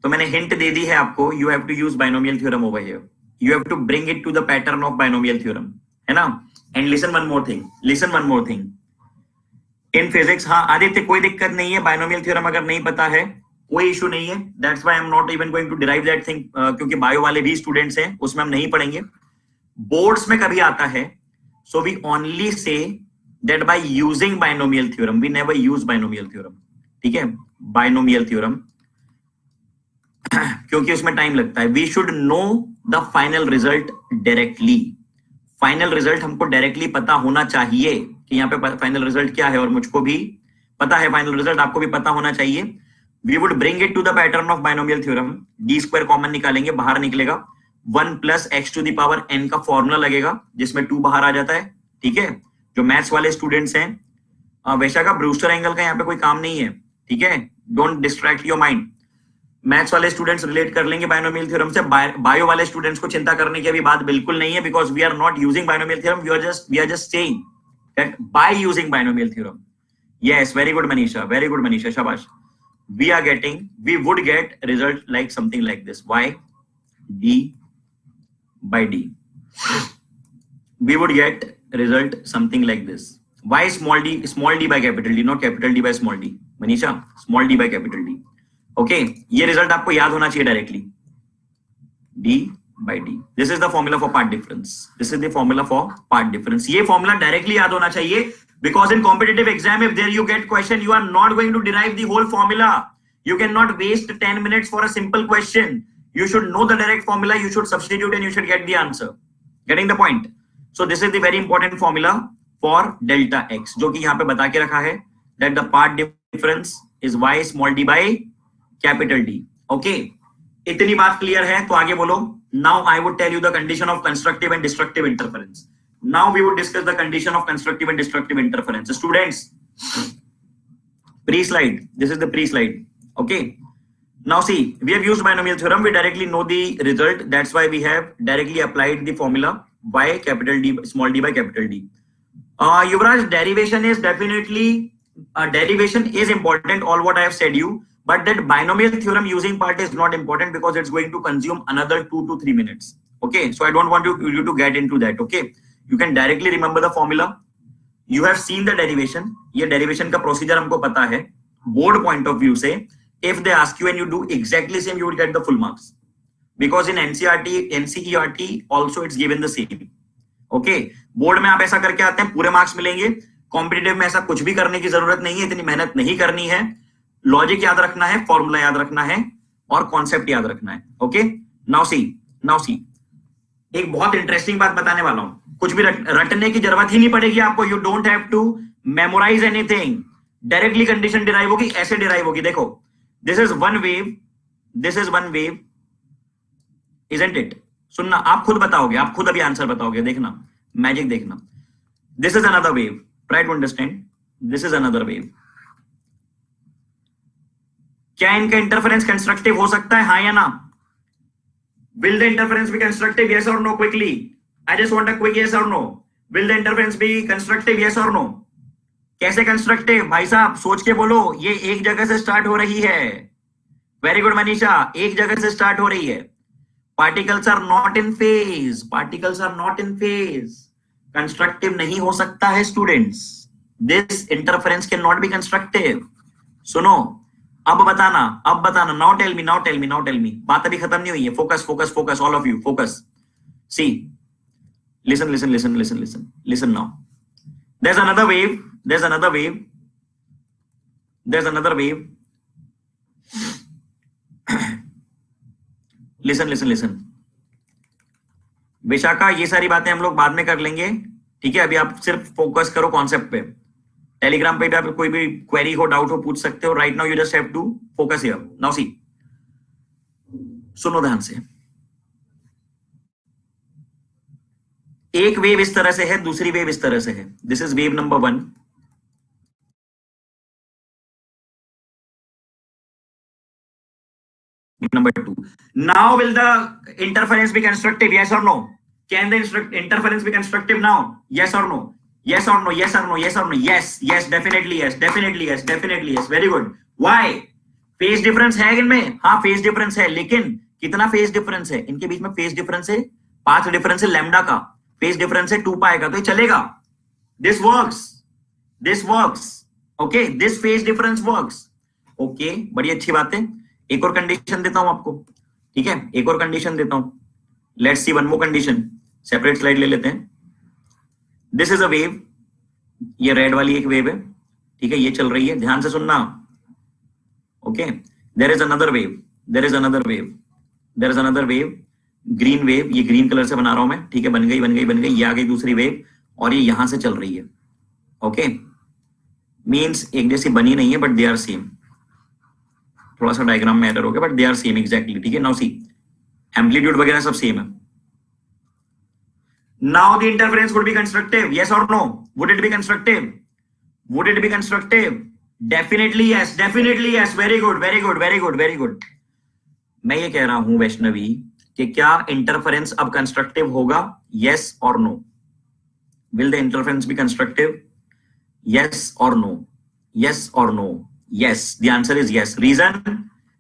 तो मैंने हिंट दे दी है आपको। You have to use binomial theorem over here. You have to bring it to the pattern of binomial theorem, है ना। And listen one more thing in physics. हाँ आदित्य, कोई दिक्कत नहीं है। बाइनोमियल थ्योरम अगर नहीं पता है कोई इशू नहीं है। That's why I am not even going to derive that thing, क्योंकि बायो वाले भी स्टूडेंट्स हैं, उसमें हम नहीं पढ़ेंगे। बोर्ड्स में कभी आता है, so we only say that by using binomial theorem, we never use binomial theorem, ठीक है। binomial theorem क्योंकि उसमें टाइम लगता है। we should know the final result directly. Final result हमको डायरेक्टली पता होना चाहिए कि यहाँ पे फाइनल रिजल्ट क्या है, और मुझको भी पता है फाइनल रिजल्ट, आपको भी पता होना चाहिए। We would bring it to the pattern of binomial theorem. D square common निकालेंगे, बाहर निकलेगा 1 plus x to the power n का फॉर्मूला लगेगा, जिसमें 2 बाहर आ जाता है, ठीक है। जो मैथ्स वाले स्टूडेंट्स हैं, वैसा का ब्रूस्टर एंगल का यहाँ पे कोई काम नहीं है, ठीक है। Don't distract your mind. Maths वाले स्टूडेंट्स रिलेट कर लेंगे बाइनोमियल थ्योरम से। बायो वाले स्टूडेंट्स को चिंता करने की अभी बात बिल्कुल नहीं है, because we are not using binomial theorem. We are just saying that by using binomial theorem, yes, very good Manisha, शाबाश। we would get result like something like this, y d by d. We would get result something like this, y small d by capital D, not capital D by small d. Manisha, small d by capital D. Okay, ये result आपको याद होना चाहिए directly, d by d. This is the formula for part difference. ये formula directly याद होना चाहिए, because in competitive exam, if there you get question, you are not going to derive the whole formula. You cannot waste 10 minutes for a simple question. You should know the direct formula, you should substitute and you should get the answer. Getting the point? So this is the very important formula for delta x, जो कि यहाँ पे बता के रखा है, that the part difference is y small d by capital D. Okay, इतनी बात क्लियर है तो आगे बोलो. Now I would tell you the condition of constructive and destructive interference. Now we would discuss the condition of constructive and destructive interference. Students, pre-slide. This is the pre-slide. Okay. Now see, we have used binomial theorem. We directly know the result. That's why we have directly applied the formula by capital D, small d by capital D. Yuvraj, derivation is definitely derivation is important. All what I have said you, but that binomial theorem using part is not important because it's going to consume another 2 to 3 minutes. Okay, so I don't want you to get into that. Okay, you can directly remember the formula. You have seen the derivation. ये derivation का procedure हमको पता है. Board point of view से, if they ask you and you do exactly same, you will get the full marks. Because in NCERT also it's given the same. Okay, board में आप ऐसा करके आते हैं पूरे मार्क्स मिलेंगे. कॉम्पिटिटिव में ऐसा कुछ भी करने की जरूरत नहीं है, इतनी मेहनत नहीं करनी है. लॉजिक याद रखना है, फॉर्मूला याद रखना है और कॉन्सेप्ट याद रखना है. ओके, नाउ सी एक बहुत इंटरेस्टिंग बात बताने वाला हूं. कुछ भी रटने की जरूरत ही नहीं पड़ेगी आपको. You don't have to memorise anything. Directly condition derive होगी, ऐसे डिराइव होगी. देखो, this is one wave, isn't it? सुनना, आप खुद बताओगे, आप खुद अभी आंसर बताओगे. देखना, मैजिक देखना. This is another wave. Try to understand. This is another wave. क्या इनका इंटरफेरेंस कंस्ट्रक्टिव हो सकता है, हाँ या ना? Will the interference be constructive, yes और no? Quickly, I just want a quick yes और no. Will the interference be constructive, yes और नो? कैसे कंस्ट्रक्टिव? भाई साहब सोच के बोलो. ये एक जगह से स्टार्ट हो रही है. वेरी गुड मनीषा, एक जगह से स्टार्ट हो रही है. Particles are not in phase. Particles are not in phase. Constructive नहीं हो सकता है students. This interference can not be constructive. सुनो, अब बताना. Now tell me. बात अभी खत्म नहीं हुई है. Focus all of you, focus. See, listen now. There's another wave. Listen. Vishakha, ये सारी बातें हम लोग बाद में कर लेंगे, ठीक है? अभी आप सिर्फ फोकस करो कॉन्सेप्ट पे. टेलीग्राम पे भी आप कोई भी क्वेरी हो, डाउट हो, पूछ सकते हो. Right now you just have to focus here. Now see, सुनो ध्यान से. एक वेव इस तरह से है, दूसरी वेव इस तरह से है. This is wave number 1. Number 2. Now will the interference be constructive? Yes or no? Can the interference be constructive now? Yes or no? Yes, definitely yes. Very good. Why? Phase difference है इनमें? हाँ, phase difference है, लेकिन कितना phase difference है? इनके बीच में phase difference है, path difference है लैम्डा का. phase difference है 2 पाई का, तो ये चलेगा. This works. Okay, this phase difference works. Okay, बड़ी अच्छी बात है. एक और कंडीशन देता हूं आपको, ठीक है? एक और कंडीशन देता हूं. Let's see one more condition. Separate slide ले लेते हैं. This is a wave. ये रेड वाली एक वेव है, ठीक है? ये चल रही है, ध्यान से सुनना. Okay, there is another wave. Green wave. ये ग्रीन कलर से बना रहा हूं मैं, ठीक है? बन गई. ये आ गई दूसरी वेव और ये यहां से चल रही है. ओके, मीन्स एक जैसी बनी नहीं है, बट दे आर सेम. थोड़ा सा डायग्राम में एरर हो गया, but they are same exactly, ठीक है? नाउ सी, एम्पलीट्यूड वगैरह सब सेम है. Now the interference would be constructive, yes और no? Would it be constructive? Definitely yes. Very good. मैं ये कह रहा हूं वैष्णवी कि क्या इंटरफेरेंस अब कंस्ट्रक्टिव होगा, यस और no? Will the interference be constructive, yes और no? Yes, the answer is yes. Reason?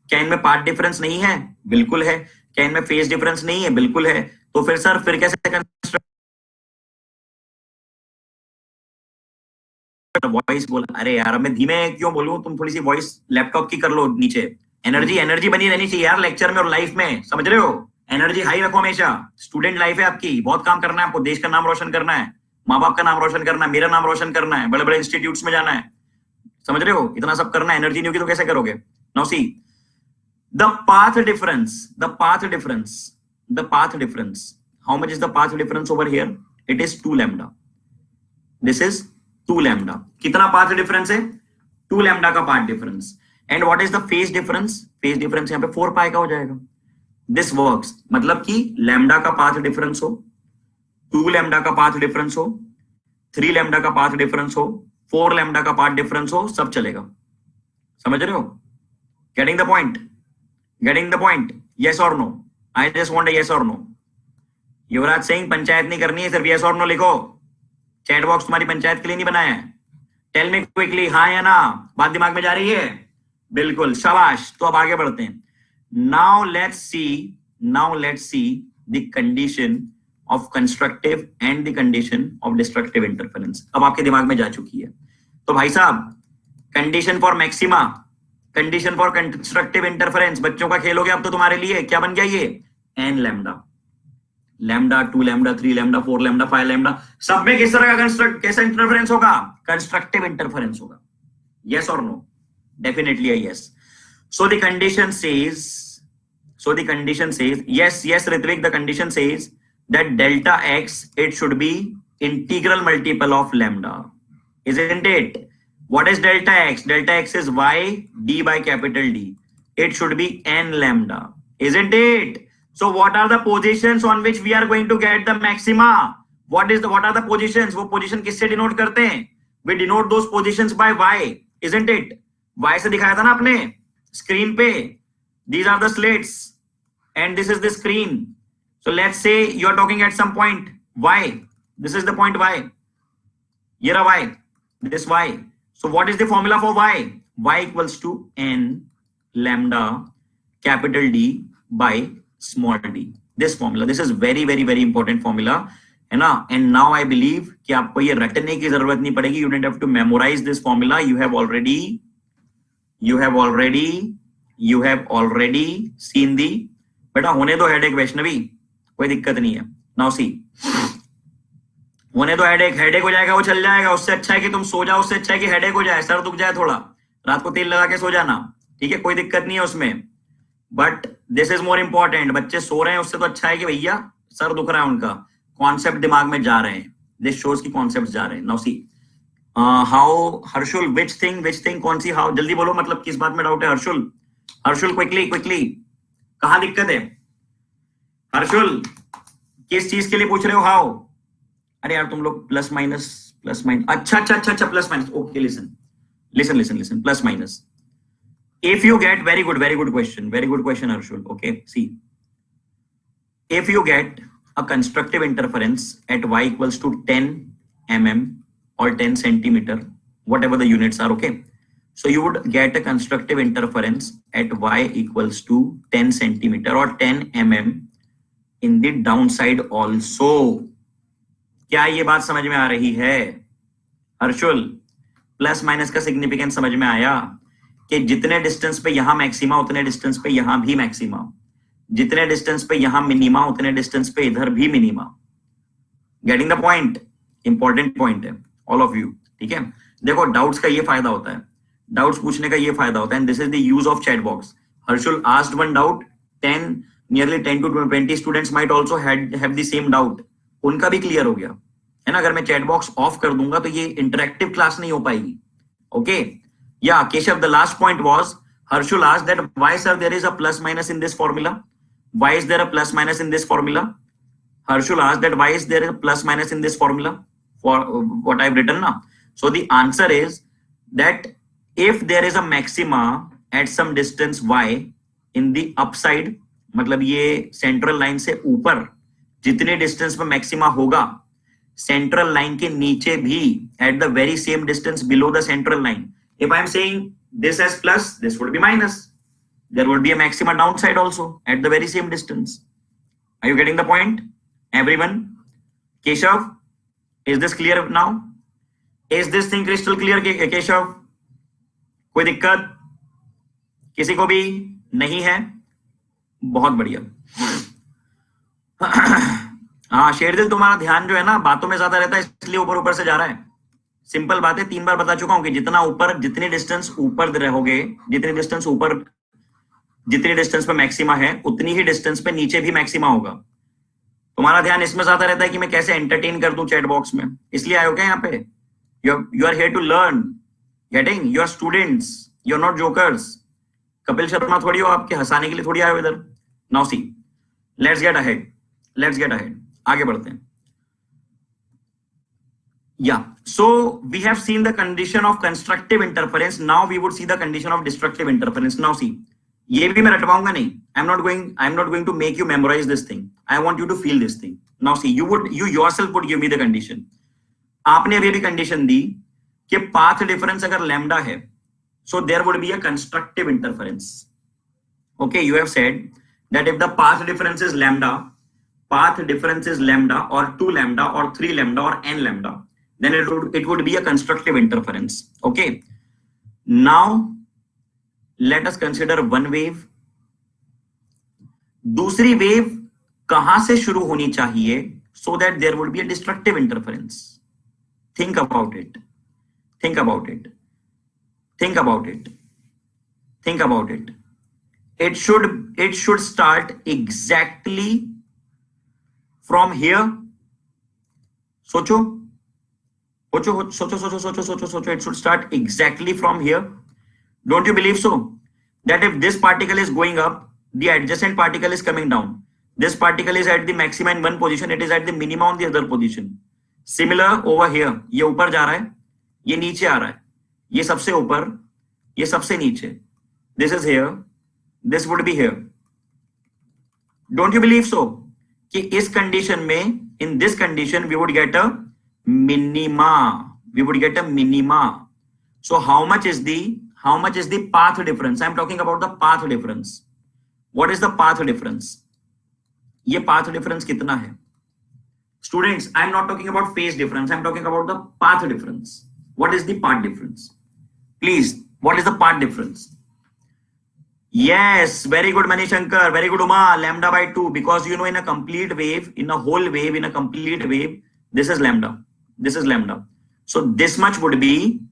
क्या इनमें पार्ट डिफरेंस नहीं है? बिल्कुल है. क्या इनमें फेज डिफरेंस नहीं है? बिल्कुल है. तो फिर सर फिर कैसे वॉइस बोला? अरे यार, मैं धीमे क्यों बोलूं? तुम थोड़ी सी वॉइस लैपटॉप की कर लो नीचे. एनर्जी बनी रहनी चाहिए यार लेक्चर में और लाइफ में, समझ रहे हो? एनर्जी हाई रखो हमेशा. स्टूडेंट लाइफ है आपकी, बहुत काम करना है आपको. देश का नाम रोशन करना है, माँ बाप का नाम रोशन करना है, मेरा नाम रोशन करना है, बड़े बड़े इंस्टीट्यूट्स में जाना है. समझ रहे हो? इतना सब करना. एनर्जी नहीं होगी तो कैसे करोगे? Now see, the path difference. How much is the path difference over here? It is 2 lambda. This is 2 lambda. कितना पाथ डिफरेंस है? 2 लैम्डा का path difference. And what is the phase difference? Phase difference यहाँ पे 4 पाई का हो जाएगा. This works, मतलब कि लैम्डा का पाथ डिफरेंस हो, 2 लैम्डा का पाथ डिफरेंस हो, 3 लैम्डा का पाथ डिफरेंस हो, 4 लैम्डा का पाथ डिफरेंस हो, सब चलेगा. समझ रहे हो? Getting the point? Getting the point? Yes और no? I just want a yes और नो. युवराज सिंह, पंचायत नहीं करनी है, सिर्फ यस और नो लिखो. चैट बॉक्स तुम्हारी पंचायत के लिए नहीं बनाया है. टेल मी क्विकली, हाँ या ना. बात दिमाग में जा रही है? बिल्कुल, शाबाश. तो अब आगे बढ़ते हैं. Now let's see the condition of constructive and the condition of destructive interference. अब आपके दिमाग में जा चुकी है. तो भाई साहब, condition for maxima, condition for constructive interference, बच्चों का खेल हो गया अब तो तुम्हारे लिए. क्या बन गया ये? N lambda. Lambda, 2 lambda, 3 lambda, 4 lambda, 5 lambda, सब में किस तरह का कैसा इंटरफेरेंस होगा? कंस्ट्रक्टिव इंटरफेरेंस होगा. यस और no? Definitely yes. So the condition says, yes, Ritvik, the condition says that delta x, it should be integral multiple of lambda, isn't it? What is delta x? Delta x is y d by capital D. It should be n lambda, isn't it? So what are the positions on which we are going to get the maxima? What are the positions? वो position किससे denote करते हैं? We denote those positions by y, isn't it? Y से दिखाया था ना आपने screen पे. These are the slates and this is the screen. So let's say you are talking at some point y. This is the point y. Here a y. This y. So what is the formula for y? Y equals to n lambda capital D by small d. This formula. This is very, very, very important formula. है ना? And now I believe कि आपको ये रटने की जरूरत नहीं पड़ेगी. You don't have to memorize this formula. You have already seen the. बेटा होने दो हेडेक वैष्णवी, कोई दिक्कत नहीं है. नाउ सी, होने दो हेडेक हो जाएगा, वो चल जाएगा. उससे अच्छा है कि तुम सो जाओ, उससे अच्छा है कि हेडेक हो जाए, सर दुख जाए थोड़ा, रात को तेल लगा के सो जाना. ठीक है, कोई दिक्कत नहीं है उसमें. But this is more important. बच्चे सो रहे हैं उससे तो अच्छा है कि भैया सर दुख रहा है उनका, कॉन्सेप्ट दिमाग में जा रहे हैं. दिस शोज की कॉन्सेप्ट जा रहे हैं. Now see, how Harshul, which thing, कौन सी हाउ? जल्दी बोलो, मतलब किस बात में डाउट है? हर्षुल क्विकली, कहां दिक्कत है? हर्षुल, किस चीज के लिए पूछ रहे हो? हाउ? अरे यार तुम लोग प्लस माइनस. अच्छा, plus minus. Okay, listen, plus minus. If you get, very good question, Harshul. Okay, see, if you get a constructive interference at y equals to 10 mm or 10 centimeter, whatever the units are, okay, so you would get a constructive interference at y equals to 10 centimeter or 10 mm in the downside also. क्या ये बात समझ में आ रही है Harshul? Plus minus का significance समझ में आया कि जितने डिस्टेंस पे यहां मैक्सिमा उतने डिस्टेंस पे यहां भी मैक्सिमा, जितने डिस्टेंस पे यहां मिनिमा उतने डिस्टेंस पे इधर भी minima. Getting the point? Important point है ऑल ऑफ यू. ठीक है, देखो डाउट्स का ये फायदा होता है, डाउट्स पूछने का ये फायदा होता है. And this is the use of chat box. Harshul asked one doubt, 10 to 20 students might also have the same doubt. उनका भी क्लियर हो गया है ना. अगर मैं चैट बॉक्स ऑफ कर दूंगा तो ये इंटरेक्टिव क्लास नहीं हो पाएगी. Okay, yeah, Keshav, the last point was Harshul asked that why sir there is a plus minus in this formula? Why is there a plus minus in this formula? Harshul asked that why is there a plus minus in this formula for what I've written now. So the answer is that if there is a maxima at some distance y in the upside, मतलब ये central line से ऊपर जितने distance पे maxima होगा, central line के नीचे भी at the very same distance below the central line, if I am saying this as plus, this would be minus. There would be a maxima downside also at the very same distance. Are you getting the point, everyone? Keshav, is this clear now? Is this thing crystal clear, Keshav? कोई दिक्कत किसी को भी नहीं है? बहुत बढ़िया. हाँ शेरदिल, तुम्हारा ध्यान जो है ना बातों में ज्यादा रहता है, इसलिए ऊपर से जा रहा है. सिंपल बात है, 3 बार बता चुका हूं कि जितना ऊपर, जितने डिस्टेंस ऊपर रहोगे, जितने डिस्टेंस ऊपर, जितने डिस्टेंस पे मैक्सिमा है उतनी ही डिस्टेंस पे नीचे भी मैक्सिमा होगा. तुम्हारा ध्यान इसमें ज्यादा रहता है कि मैं कैसे एंटरटेन कर दूं चैट बॉक्स में, इसलिए आए हो क्या यहाँ पे? You are here to learn. Getting? You are students, you are not jokers. Kapil Sharma थोड़ी हो आपके हंसाने के लिए थोड़ी आए हो इधर. Now see, let's get ahead, let's get ahead. आगे बढ़ते हैं. Yeah, so we have seen the condition of constructive interference. Now we would see the condition of destructive interference. Now see, ये भी मैं रटवाऊंगा नहीं. I'm not going to make you memorize this thing. I want you to feel this thing. Now see, you yourself would give me the condition. आपने अभी भी condition दी कि path difference अगर lambda है, so there would be a constructive interference. Okay, you have said that if the path difference is lambda or 2 lambda or 3 lambda or n lambda, then it would be a constructive interference. Okay, now let us consider one wave. दूसरी wave कहां से शुरू होनी चाहिए so that there would be a destructive interference? Think about it. Think about it. Think about it. Think about it. It should start exactly from here. सोचो. It should start exactly from here. Don't you believe so? That if this particle is going up, the adjacent particle is coming down. This particle is at the maximum in one position, it is at the minimum on the other position. Similar over here. ये ऊपर जा रहा है, ये नीचे आ रहा है, ये सबसे ऊपर, ये सबसे नीचे. This is here, this would be here. Don't you believe so? कि इस कंडीशन में, in this condition, we would get a minima. We would get a minima. So how much is the path difference? I'm talking about the path difference. What is the path difference? ये path difference कितना है? Students, I'm not talking about phase difference. I'm talking about the path difference. What is the path difference? Please, what is the path difference? Yes, very good Manishankar, very good Uma, lambda by 2, because you know in a complete wave, in a whole wave, in a complete wave, this is lambda. This is lambda. So this much would be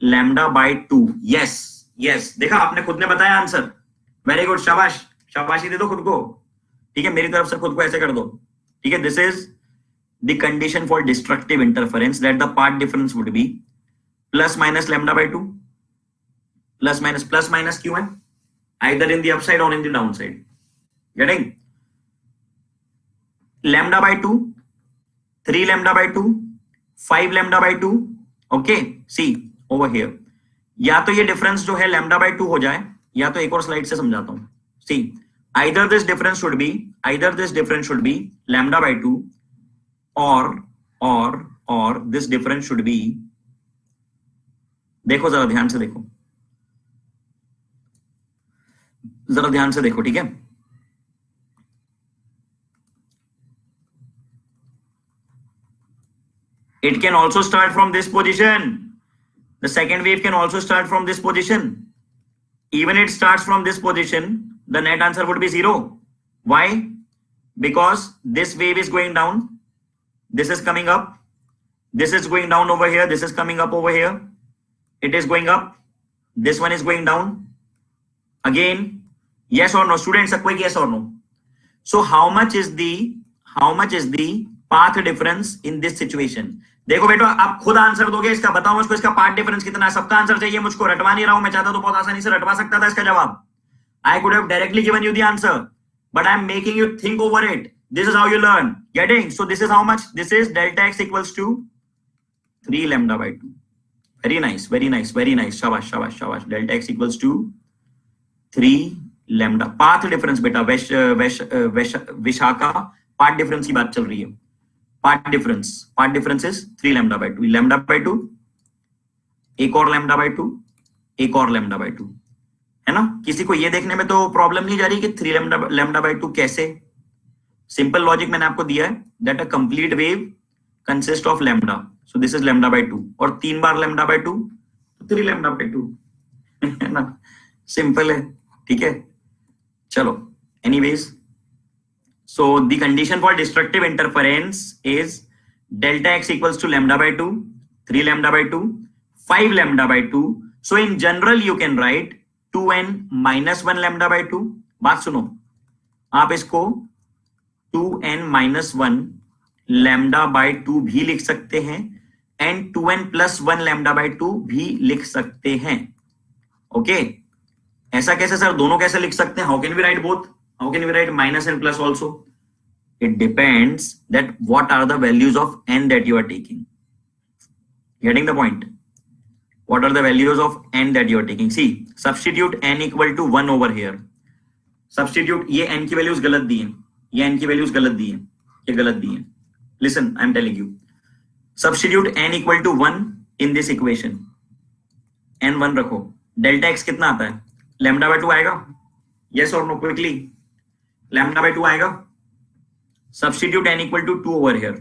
lambda by 2. Yes, yes. देखा आपने खुद ने बताया answer. Very good, शाबाश. शाबाशी दे दो खुद को. ठीक है, मेरी तरफ से खुद को ऐसे कर दो. ठीक है, this is the condition for destructive interference, that the path difference would be plus minus lambda by 2. Plus minus क्यों है? Either in the upside or in the downside. Getting? Lambda by 2, 3 lambda by 2, 5 lambda by 2. Okay, see over here. या तो ये difference जो है lambda by 2 हो जाए, या तो एक और स्लाइड से समझाता हूं. See, either this difference should be lambda by 2 or this difference should be, देखो जरा ध्यान से देखो, जरा ध्यान से देखो. ठीक है, it can also start from this position. The second wave can also start from this position. Even it starts from this position, the net answer would be 0. Why? Because this wave is going down, this is coming up, this is going down over here, this is coming up over here, it is going up, this one is going down again. Yes or no, students? A quick yes or no. So how much is the path difference in this situation? देखो बेटा, आप खुद answer दोगे इसका. बताओ मुझको इसका path difference कितना है. सबका आंसर चाहिए मुझको, रटवा नहीं रहा हूं मैं. चाहता तो बहुत आसानी से रटवा सकता था इसका जवाब. I could have directly given you the answer, but I'm making you think over it. This is how you learn. Getting? So this is how much? This is delta x equals to 3 lambda by 2. Very nice, very nice, very nice. Shabash, shabash, shabash. Delta x equals to 3 lambda. Path difference बेटा, Vishakha path difference की बात चल रही है. Path difference is 3 lambda by 2. Lambda by 2, एक और lambda by 2, एक और lambda by 2, है ना? किसी को ये देखने में तो प्रॉब्लम नहीं जा रही कि 3 lambda by 2 कैसे? सिंपल लॉजिक मैंने आपको दिया है, that a complete wave consists of lambda. So this is lambda by 2. और 3 बार lambda by 2, 3 lambda by 2, है ना? सिंपल है. ठीक है, चलो. Anyways, so the condition for destructive interference is delta x equals to lambda by 2, 3 lambda by 2, 5 lambda by 2. So in general you can write 2n minus 1 lambda by 2. बात सुनो, आप इसको 2n minus 1 lambda by 2 भी लिख सकते हैं, and 2n plus 1 lambda by 2 भी लिख सकते हैं। ओके ऐसा कैसे सर, दोनों कैसे लिख सकते हैं? How can we write both? How can we write minus and plus also? It depends that what are the values of n that you are taking. Getting the point? What are the values of n that you are taking? See, substitute n equal to 1 over here. Substitute, ये n की values गलत दी हैं, ये n की values गलत दी हैं, ये गलत दी हैं. Listen, I'm telling you. Substitute n equal to 1 in this equation. n 1 रखो. Delta x कितना आता है? Lambda by 2 आएगा? Yes or no? Quickly. Lambda by 2 आएगा? Substitute n equal to 2 over here.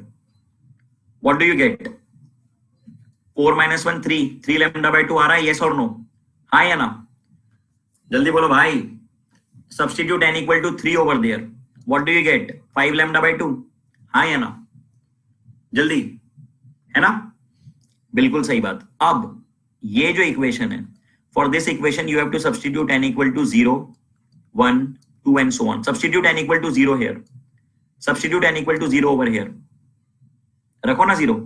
What do you get? 4 minus 1 3 3 lambda by 2 आ रहा है, yes or no? हाँ या ना? जल्दी बोलो भाई. Substitute n equal to 3 over there. What do you get? 5 lambda by 2. हाँ या ना? जल्दी, है ना? बिल्कुल सही बात. अब ये जो इक्वेशन है, for this equation you have to substitute n equal to 0 1 2 and so on. Substitute n equal to 0 here. Substitute n equal to 0 over here. रखो ना 0.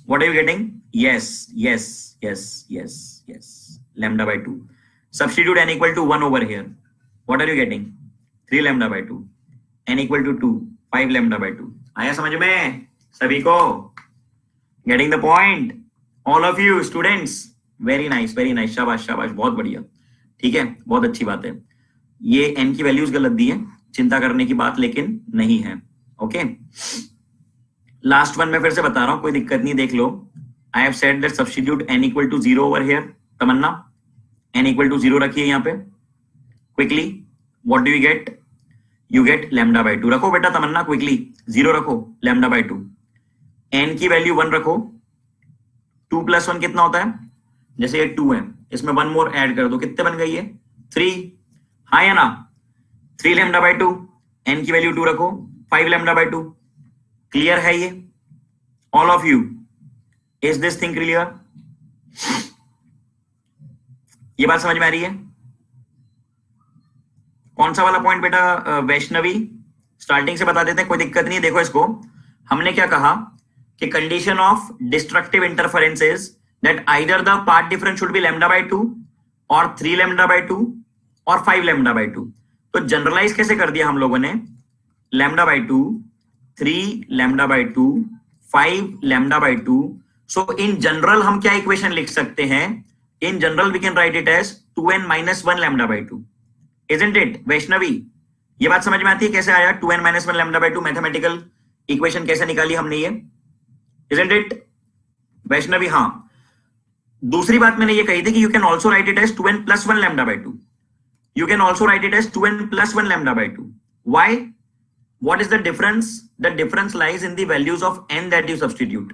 What are you getting? Yes, yes, yes, yes, yes. Lambda by 2. Substitute n equal to 1 over here. What are you getting? 3 lambda by 2. n equal to 2. 5 lambda by 2. आया समझ में सभी को? Getting the point? All of you students. Very nice, very nice. शाबाश, शाबाश, बहुत बढ़िया. ठीक है, बहुत अच्छी बात है. ये n की वैल्यूज गलत दी है, चिंता करने की बात लेकिन नहीं है. ओके लास्ट वन मैं फिर से बता रहा हूं, कोई दिक्कत नहीं, देख लो. I have said that substitute n equal to 0 over here. Tamanna n equal to 0 रखिए यहाँ पे quickly. What do you get? You get lambda by 2. रखो बेटा तमन्ना क्विकली. 0 रखो, लैम्डा बाय 2. n की वैल्यू 1 रखो. 2 प्लस 1 कितना होता है? जैसे ये 2 है, इसमें 1 मोर ऐड कर दो, कितने बन गई है? 3. हाँ या ना? 3 लैम्डा बाय 2. n की वैल्यू 2 रखो. 5 लैम्डा बाय 2. क्लियर है ये? All of you, is this thing clear? ये बात समझ में आ रही है? कौन सा वाला पॉइंट बेटा वैष्णवी? स्टार्टिंग से बता देते हैं, कोई दिक्कत नहीं. देखो इसको हमने क्या कहा कि condition of destructive interference is that either the path difference should be lambda by 2 और 3 लैम्डा बाय 2 और 5 लैम्डा बाय 2. तो जनरलाइज कैसे कर दिया हम लोगों ने? Lambda by 2, 3 lambda by 2, 5 lambda by 2. So in general हम क्या इक्वेशन लिख सकते हैं? In general we can write it as 2n minus 1 lambda by 2. Isn't it? Vaishnavi, ये बात समझ में आती है कैसे आया 2n minus 1 lambda by 2? Mathematical equation कैसे निकाली हमने ये? Isn't it? वैष्णवी हाँ. दूसरी बात मैंने ये कही थी कि you can also write it as 2n plus 1 lambda by 2. You can also write it as 2n plus 1 lambda by 2. Why? What is the difference? The difference lies in the values of n that you substitute.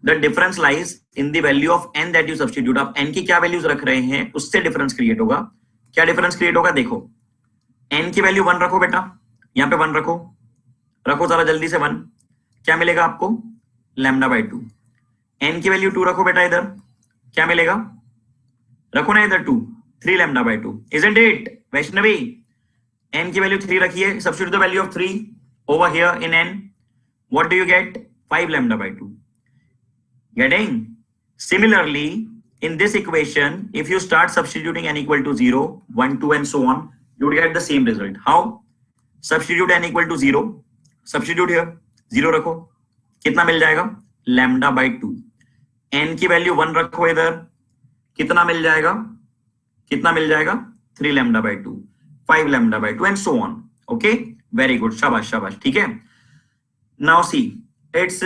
The difference lies in the value of n that you substitute. आप n की क्या values रख रहे हैं उससे difference create होगा. क्या difference create होगा? देखो n की वैल्यू 1 रखो बेटा, यहाँ पे 1 रखो, रखो जरा जल्दी से 1. क्या मिलेगा आपको? Lambda by 2. n की वैल्यू 2 रखो बेटा इधर, क्या मिलेगा? रखो ना इधर 2. 3 lambda by 2. Isn't it? Vaishnavi n की वैल्यू 3 रखिए. Substitute the value of 3 over here in n. What do you get? 5 lambda by 2. Getting? Similarly, in this equation, if you start substituting n equal to 0, 1, 2 and so on, you would get the same result. How? Substitute n equal to 0. Substitute here. 0 रखो. कितना मिल जाएगा? lambda by 2. n की value 1 रखो इधर. कितना मिल जाएगा? कितना मिल जाएगा? 3 lambda by 2. 5 lambda by 2 and so on. Okay? Very good. शाबाश शाबाश. ठीक है. Now see, it's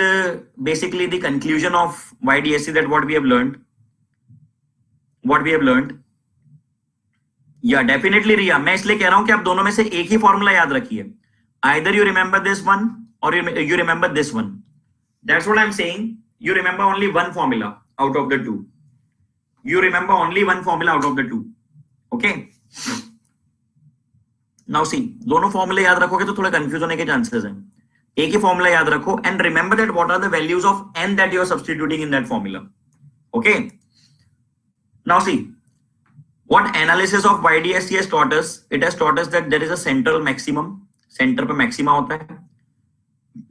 basically the conclusion of YDSC that what we have learned. What we have learned. Yeah, definitely Riya. मैं इसलिए कह रहा हूं कि आप दोनों में से एक ही फॉर्मूला याद रखिए. Either you remember this one or you remember this one. That's what I'm saying. You remember only one formula out of the two. You remember only one formula out of the two. Okay? Now see, दोनों फॉर्मूले याद रखोगे तो थोड़ा confuse होने के chances हैं. एक ही फॉर्मूला याद रखो and remember that what are the values of n that you are substituting in that formula. Okay now see what analysis of YDSC has taught us. It has taught us that there is a central maximum. Centre पे maxima होता है.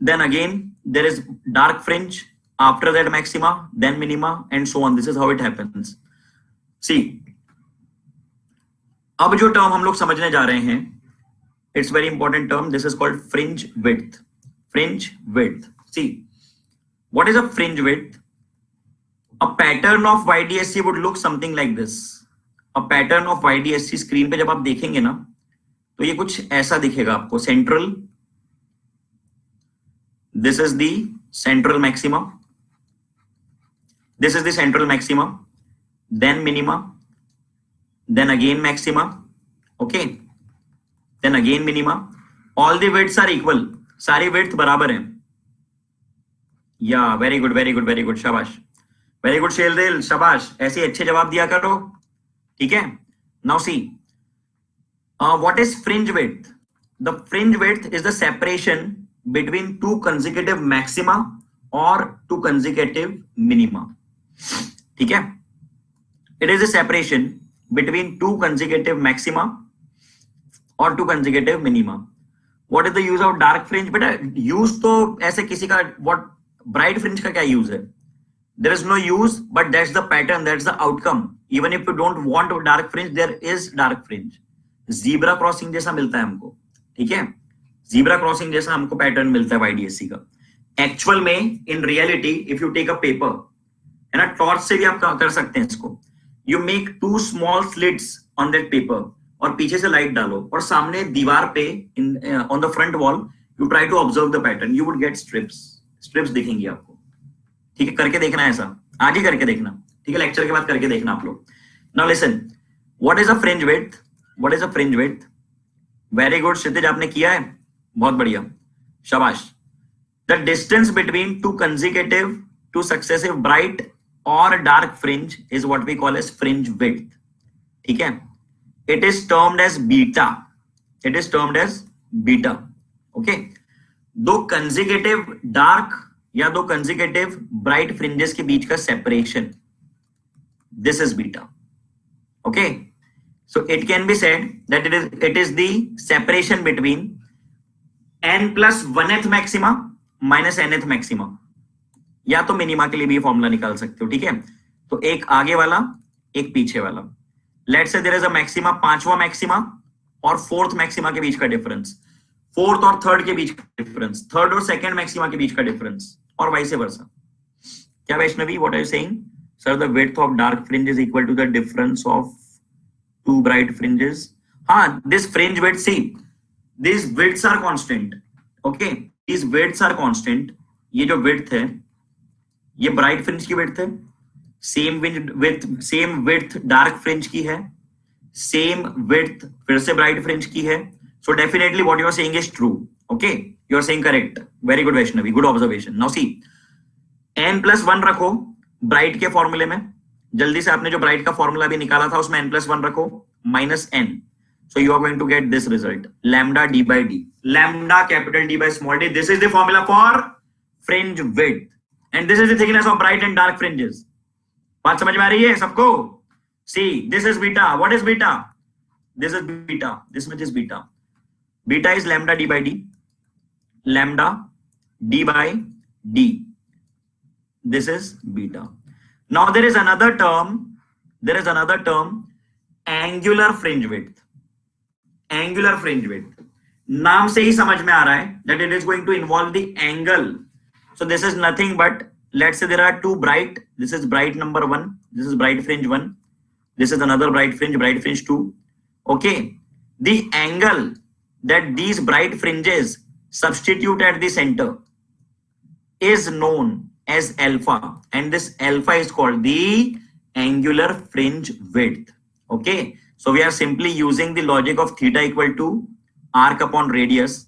Then again there is dark fringe after that maxima, then minima, and so on. This is how it happens. See, अब जो term हम लोग समझने जा रहे हैं, it's very important term. This is called fringe width. Fringe width. See, what is a fringe width? A pattern of YDSC would look something like this. A pattern of YDSC screen पे जब आप देखेंगे ना, तो ये कुछ ऐसा दिखेगा आपको. Central, this is the central maxima. This is the central maxima. Then minima. Then again maxima. Okay. Then again minima. All the widths are equal. सारी width बराबर हैं. Yeah, very good, very good, very good. शाबाश. Very good, शेलदिल. शाबाश. ऐसे अच्छे जवाब दिया करो. ठीक है. Now see, what is fringe width? The fringe width is the separation between two consecutive maxima or two consecutive minima. ठीक है. It is a separation between two consecutive maxima or two consecutive minima. What is the use of dark fringe? बेटा use तो ऐसे किसी का what bright fringe का क्या use है? There is no use, but that's the pattern, that's the outcome. Even if you don't want dark fringe, there is dark fringe. Zebra crossing जैसा मिलता है हमको, ठीक है? Zebra crossing जैसा हमको पैटर्न मिलता है YDSC का. Actual में in reality, if you take a paper, है ना, टॉर्च से भी आप कर सकते हैं इसको. You make two small slits on that paper और पीछे से लाइट डालो और सामने दीवार पे on the front wall you try to observe the pattern. You would get strips दिखेंगी आपको. ठीक है, करके देखना है ऐसा. आज ही करके देखना. ठीक है, लेक्चर के बाद करके देखना आप लोग. Now listen, what is a fringe width? What is a fringe width? Very good, क्षितिज आपने किया है, बहुत बढ़िया, शाबाश. The distance between two consecutive, two successive bright or dark fringe is what we call as fringe width. ठीक है. It is termed as beta. It is termed as beta. Okay. दो consecutive dark या दो consecutive bright fringes के बीच का separation. This is beta. Okay. So it can be said that it is the separation between n plus 1th maxima minus nth maxima. या तो minima के लिए भी फॉर्मूला निकाल सकते हो. ठीक है. तो एक आगे वाला, एक पीछे वाला. Let's say there is a maxima, पांचवा मैक्सिमा और फोर्थ मैक्सिमा के बीच का डिफरेंस, फोर्थ और थर्ड के बीच का डिफरेंस, थर्ड और सेकंड मैक्सिमा के बीच का डिफरेंस, और वाइस वर्सा. क्या Vaishnavi, what are you saying? Sir the width of dark fringe is equal to the difference of two bright fringes. हाँ, this fringe width, see this widths are constant. Okay, this widths are constant. ये जो width है ये bright fringe की width है, same width dark fringe की है, same width फिर से ब्राइट फ्रिंज की है. So definitely what you are saying is true. Okay, you are saying correct. Very good Vaishnavi, good observation. Now see, n+1 रखो bright के फॉर्मूले में. जल्दी से आपने जो ब्राइट का फॉर्मूला भी निकाला था उसमें n+1 रखो minus n. So you are going to get this result, lambda d by d, lambda capital D by small d. This is the formula for fringe width. And this is the thickness of bright and dark fringes. बात समझ में आ रही है सबको? See, this is beta. What is beta? This is beta. This much is beta. Beta is lambda d by d. Lambda d by d. This is beta. Now there is another term. There is another term, angular fringe width. Angular fringe width. नाम से ही समझ में आ रहा है that it is going to involve the angle. So this is nothing but, let's say there are two bright. This is bright number 1. This is bright fringe 1. This is another bright fringe 2. Okay. The angle that these bright fringes substitute at the center is known as alpha. And this alpha is called the angular fringe width. Okay. So we are simply using the logic of theta equal to arc upon radius.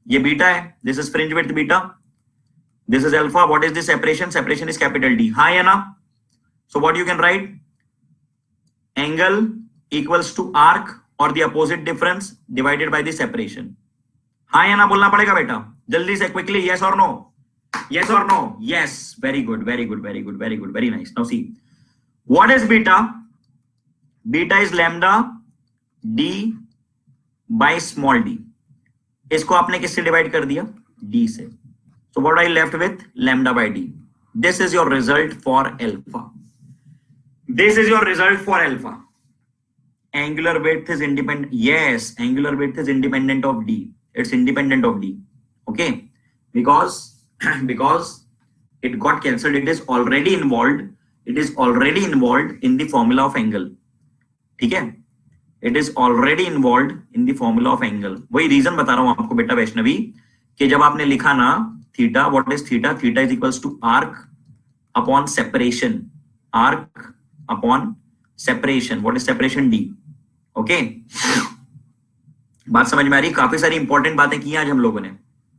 ये beta है. This is fringe width beta. This is alpha. What is the separation? Separation is capital D. हाँ या ना? So what you can write? Angle equals to arc or the opposite difference divided by the separation. हाँ या ना बोलना पड़ेगा बेटा. जल्दी से quickly, yes or no? Yes or no? Yes. Very good. Very good. Very good. Very good. Very nice. Now see, what is beta? Beta is lambda d by small d. इसको आपने किससे डिवाइड कर दिया? d से. So what I left with? Lambda by d. This is your result for alpha. This is your result for alpha. Angular width is independent. Yes, angular width is independent of D. It's independent of D. Okay, because it got cancelled. It is already involved. It is already involved in the formula of angle. ठीक है? It is already involved in the formula of angle. वही reason बता रहा हूं आपको बेटा वैष्णवी कि जब आपने लिखा ना theta, what is theta? Theta is equals to arc upon separation. Arc upon separation. What is separation? D. Okay, बात समझ में आ रही? काफी सारी इंपॉर्टेंट बातें की आज हम लोगों ने.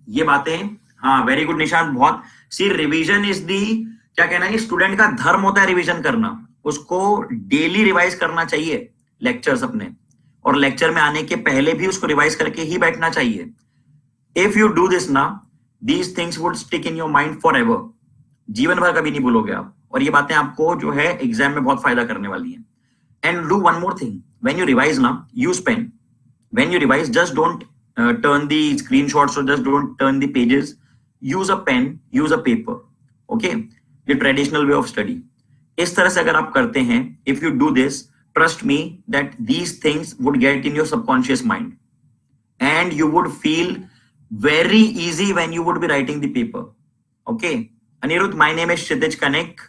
ये बातें, हाँ वेरी गुड निशांत. बहुत सी रिवीजन इज दी, क्या कहना है, स्टूडेंट का धर्म होता है रिवीजन करना. उसको डेली रिवाइज करना चाहिए लेक्चर्स अपने, और लेक्चर में आने के पहले भी उसको रिवाइज करके ही बैठना चाहिए. इफ यू डू दिस ना, these things would stick in your mind for ever. जीवन भर कभी नहीं भूलोगे आप, और ये बातें आपको जो है एग्जाम में बहुत फायदा करने वाली है. And do one more thing, when you revise ना, use pen. When you revise, just don't turn the screenshots or just don't turn the pages. Use a pen, use a paper. Okay, the traditional way of study. इस तरह से अगर आप करते हैं, if you do this, trust me that these things would get in your subconscious mind and you would feel very easy when you would be writing the paper. Okay, Anirudh, my name is Kshitij Kanik.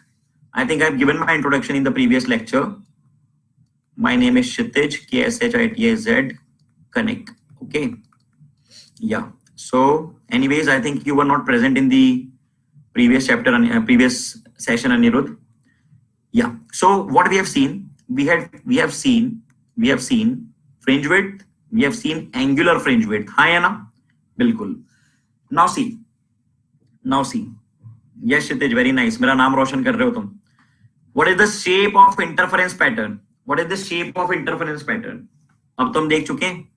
I think I've given my introduction in the previous lecture. My name is Kshitij, Kshitij Kanik. Okay. Yeah, so anyways, I think you were not present in the previous chapter and previous session, Anirudh. Yeah, so what we have seen, we have seen fringe width, we have seen angular fringe width. हाँ है ना? बिल्कुल. Now see, yes Kshitij, very nice. मेरा नाम रोशन कर रहे हो तुम. What is the shape of interference pattern? What is the shape of interference pattern? अब तुम देख चुके हैं.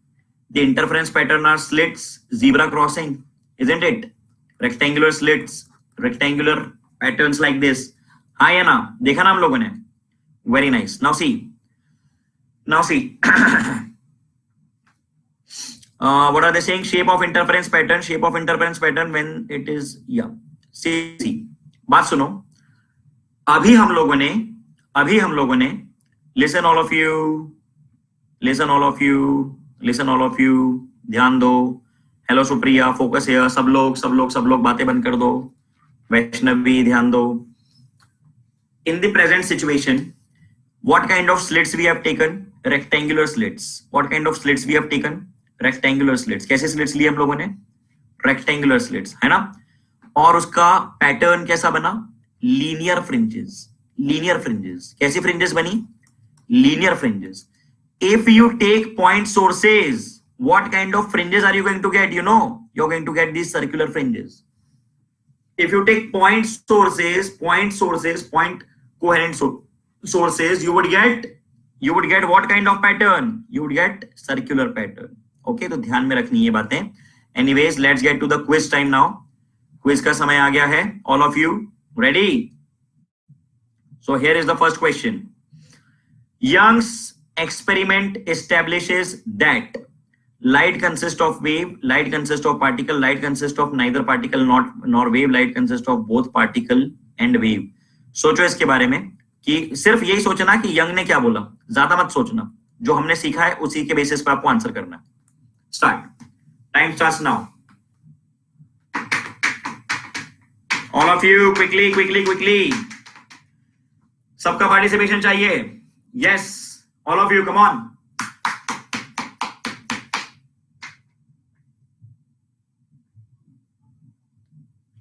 The interference pattern are slits, zebra crossing, isn't it? Rectangular slits, rectangular patterns like this. हाँ या ना? देखा ना हम लोगों ने? Very nice. Now see. What are they saying? Shape of interference pattern. Shape of interference pattern when it is, yeah. See. बात सुनो. अभी हम लोगों ने listen all of you, ध्यान दो. Hello Supriya, focus here. सब लोग बातें बंद कर दो. वैष्णवी, ध्यान दो. In the present situation, what kind of slits we have taken? Rectangular slits. What kind of slits we have taken? Rectangular slits. कैसे slits लिए हम लोगों ने? Rectangular slits, है ना? और उसका पैटर्न कैसा बना? Linear fringes. कैसी fringes बनी? Linear fringes. If you take point sources, what kind of fringes are you going to get? You know, you're going to get these circular fringes. If you take point coherent sources, you would get what kind of pattern? You would get circular pattern. Okay, तो ध्यान में रखनी ये बातें. Anyways, let's get to the quiz time now. Quiz का समय आ गया है. All of you ready? So here is the first question. Young's experiment establishes that light consists of wave, light consists of particle, light consists of neither particle nor wave, light consists of both particle and wave. सोचो इसके बारे में कि सिर्फ यही सोचना कि young ने क्या बोला, ज्यादा मत सोचना. जो हमने सीखा है उसी के बेसिस पे आपको आंसर करना है. Start. Time starts now. All of you quickly. सबका पार्टिसिपेशन चाहिए. Yes, all of you, come on.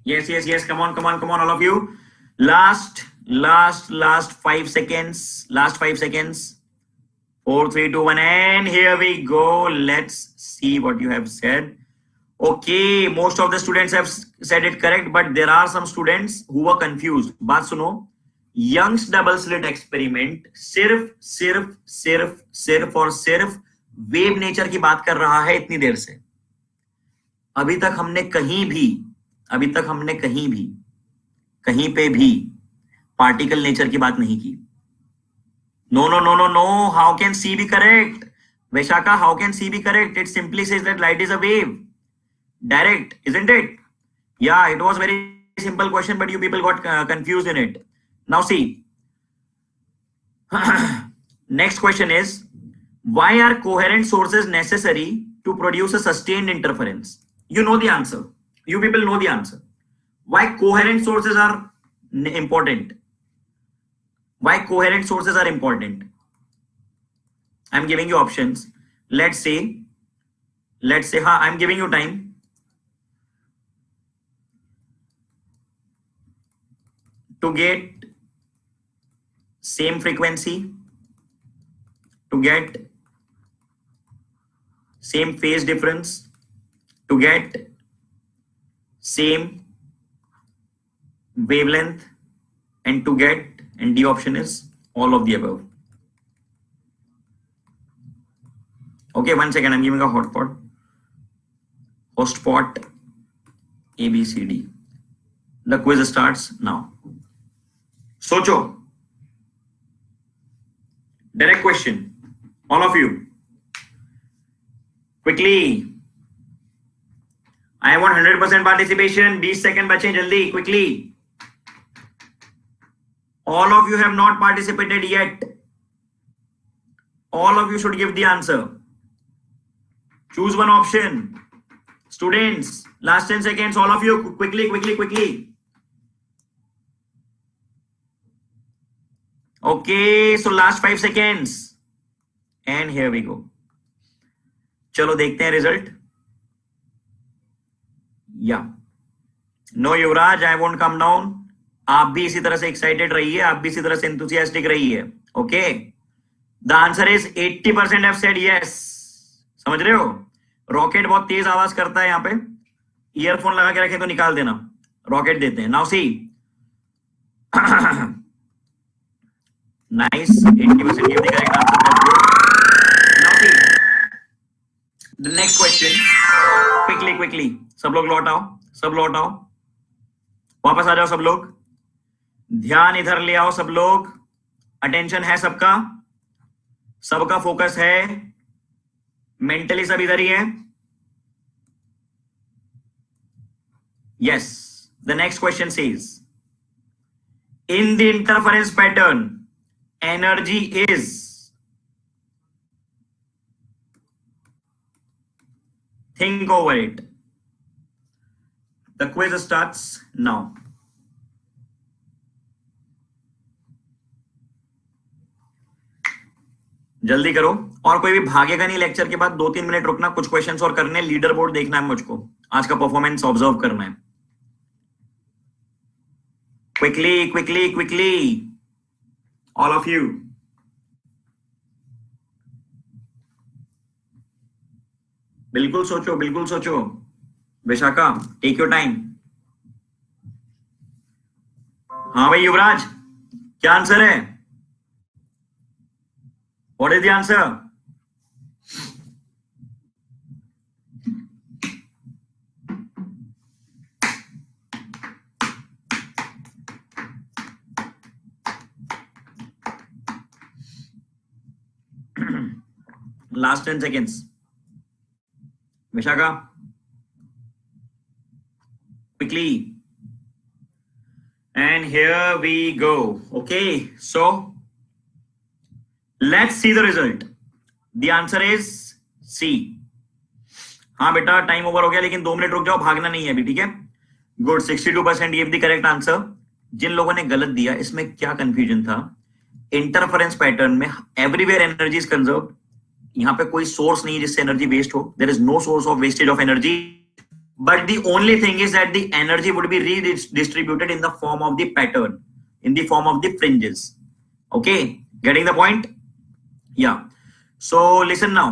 Yes, come on, all of you. Last 5 seconds. 4, 3, 2, 1, and here we go. Let's see what you have said. Okay, most of the students have said it correct, but there are some students who were confused. बात सुनो. Young's double slit experiment सिर्फ और सिर्फ wave nature की बात कर रहा है इतनी देर से. अभी तक हमने कहीं पे भी पार्टिकल नेचर की बात नहीं की. No. How can C be correct? Vaishakha, how can C be correct? It simply says that light is a wave. Direct, isn't it? Yeah, it was very simple question, but you people got confused in it. Now see, next question is, why are coherent sources necessary to produce a sustained interference? You know the answer. You people know the answer. Why coherent sources are important? Why coherent sources are important? I'm giving you options. Let's say, I'm giving you time. To get same frequency, to get same phase difference, to get same wavelength, and to get, and D option is all of the above. Okay, 1 second, I'm giving a hotspot. Hotspot ABCD. The quiz starts now. Socho. Direct question. All of you. Quickly. I want 100% participation. 20 seconds bache jaldi, quickly. All of you have not participated yet. All of you should give the answer. Choose one option. Students, last 10 seconds, all of you, quickly. Okay, so last 5 seconds. And here we go. चलो देखते हैं result. या no Yuvraj, I won't come down. आप भी इसी तरह से excited रहिए, आप भी इसी तरह से एंथुसियास्टिक रहिए. Okay, the answer is 80% have said yes. समझ रहे हो? रॉकेट बहुत तेज आवाज करता है यहाँ पे. ईयरफोन लगा के रखे तो निकाल देना. रॉकेट देते हैं. Now see, nice, 80% give the correct answer. Now see the next question. Quickly सब लोग लौट आओ. वापस आ जाओ सब लोग. ध्यान इधर ले आओ सब लोग. अटेंशन है सबका फोकस है. मेंटली सब इधर ही है. Yes, the next question says, in the interference pattern energy is, think over it. The quiz starts now. जल्दी करो. और कोई भी भागेगा नहीं लेक्चर के बाद. 2-3 मिनट रुकना, कुछ क्वेश्चंस और करने. लीडर बोर्ड देखना है मुझको. आज का परफॉर्मेंस ऑब्जर्व करना है. Quickly all of you. बिल्कुल सोचो. Vishakha, take your time. हाँ भाई युवराज, क्या आंसर है? What is the answer? Last 10 seconds. Vishaka, quickly. And here we go. Okay, so let's see the result. The answer is C. हाँ बेटा, टाइम ओवर हो गया, लेकिन 2 मिनट रुक जाओ, भागना नहीं है अभी, ठीक है? Good, 62% give the correct answer. जिन लोगों ने गलत दिया, इसमें क्या कंफ्यूजन था? इंटरफेरेंस पैटर्न में एवरीवेयर एनर्जी इज कंजर्व्ड. यहाँ पे कोई सोर्स नहीं है जिससे एनर्जी वेस्ट हो. There is no source of wastage of energy, but the only thing is that the energy would be redistributed in the form of the pattern, in the form of the fringes. Okay, getting the point? Yeah. So listen now.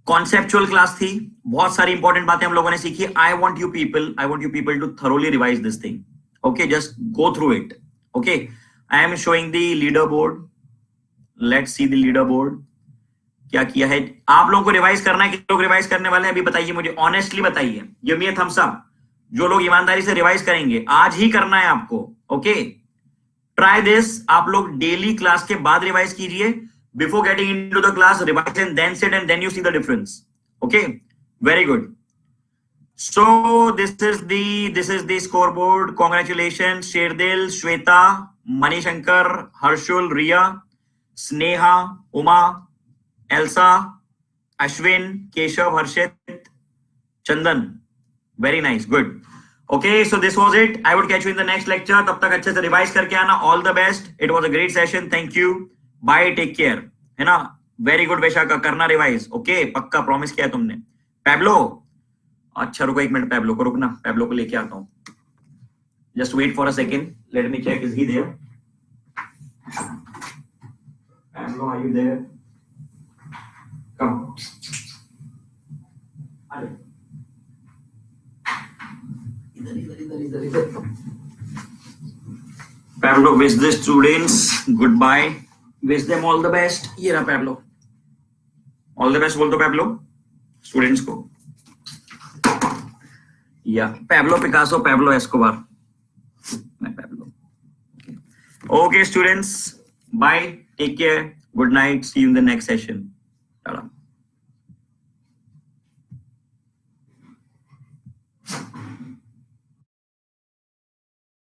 Conceptual class थी, बहुत सारी important बातें हम लोगों ने सीखी. I want you people to thoroughly revise this thing. Okay, just go through it. Okay, I am showing the leaderboard. Let's see the leaderboard. क्या किया है आप लोगों को रिवाइज करना है? कितने लोग रिवाइज करने वाले हैं अभी बताइए मुझे, ऑनेस्टली बताइए. Give me a thumbs up. जो लोग ईमानदारी से रिवाइज करेंगे, आज ही करना है आपको. Okay, try this. आप लोग डेली क्लास के बाद रिवाइज कीजिए. Before getting into the class, revise and then sit and then you see the difference. Okay, very good. So this is the scoreboard. Congratulations, Sherdil, Shweta, Manishankar, Harshul, Riya, Sneha, Uma, Elsa, Ashwin, Keshav, Harshit, Chandan. Very nice, good. Okay, so this was it. I would catch you in the next lecture. तब तक अच्छे से revise करके आना. All the best. It was a great session. Thank you. Bye. Take care. है ना? Very good वैशाखा. करना revise. Okay, पक्का प्रॉमिस किया तुमने. पैब्लो. अच्छा रुको एक मिनट पैब्लो को रुकना. पैब्लो को लेके आता हूँ. Just wait for a second. Let me check. Is he there? Pablo, are you there? Come. अरे. Pablo, wish the students goodbye. Wish them all the best. ये रहा Pablo. All the best बोल दो Pablo. Students को. Yeah, Pablo Picasso, Pablo Escobar. Pablo. Okay, students. Bye. Take care. Good night. See you in the next session. Ta-da.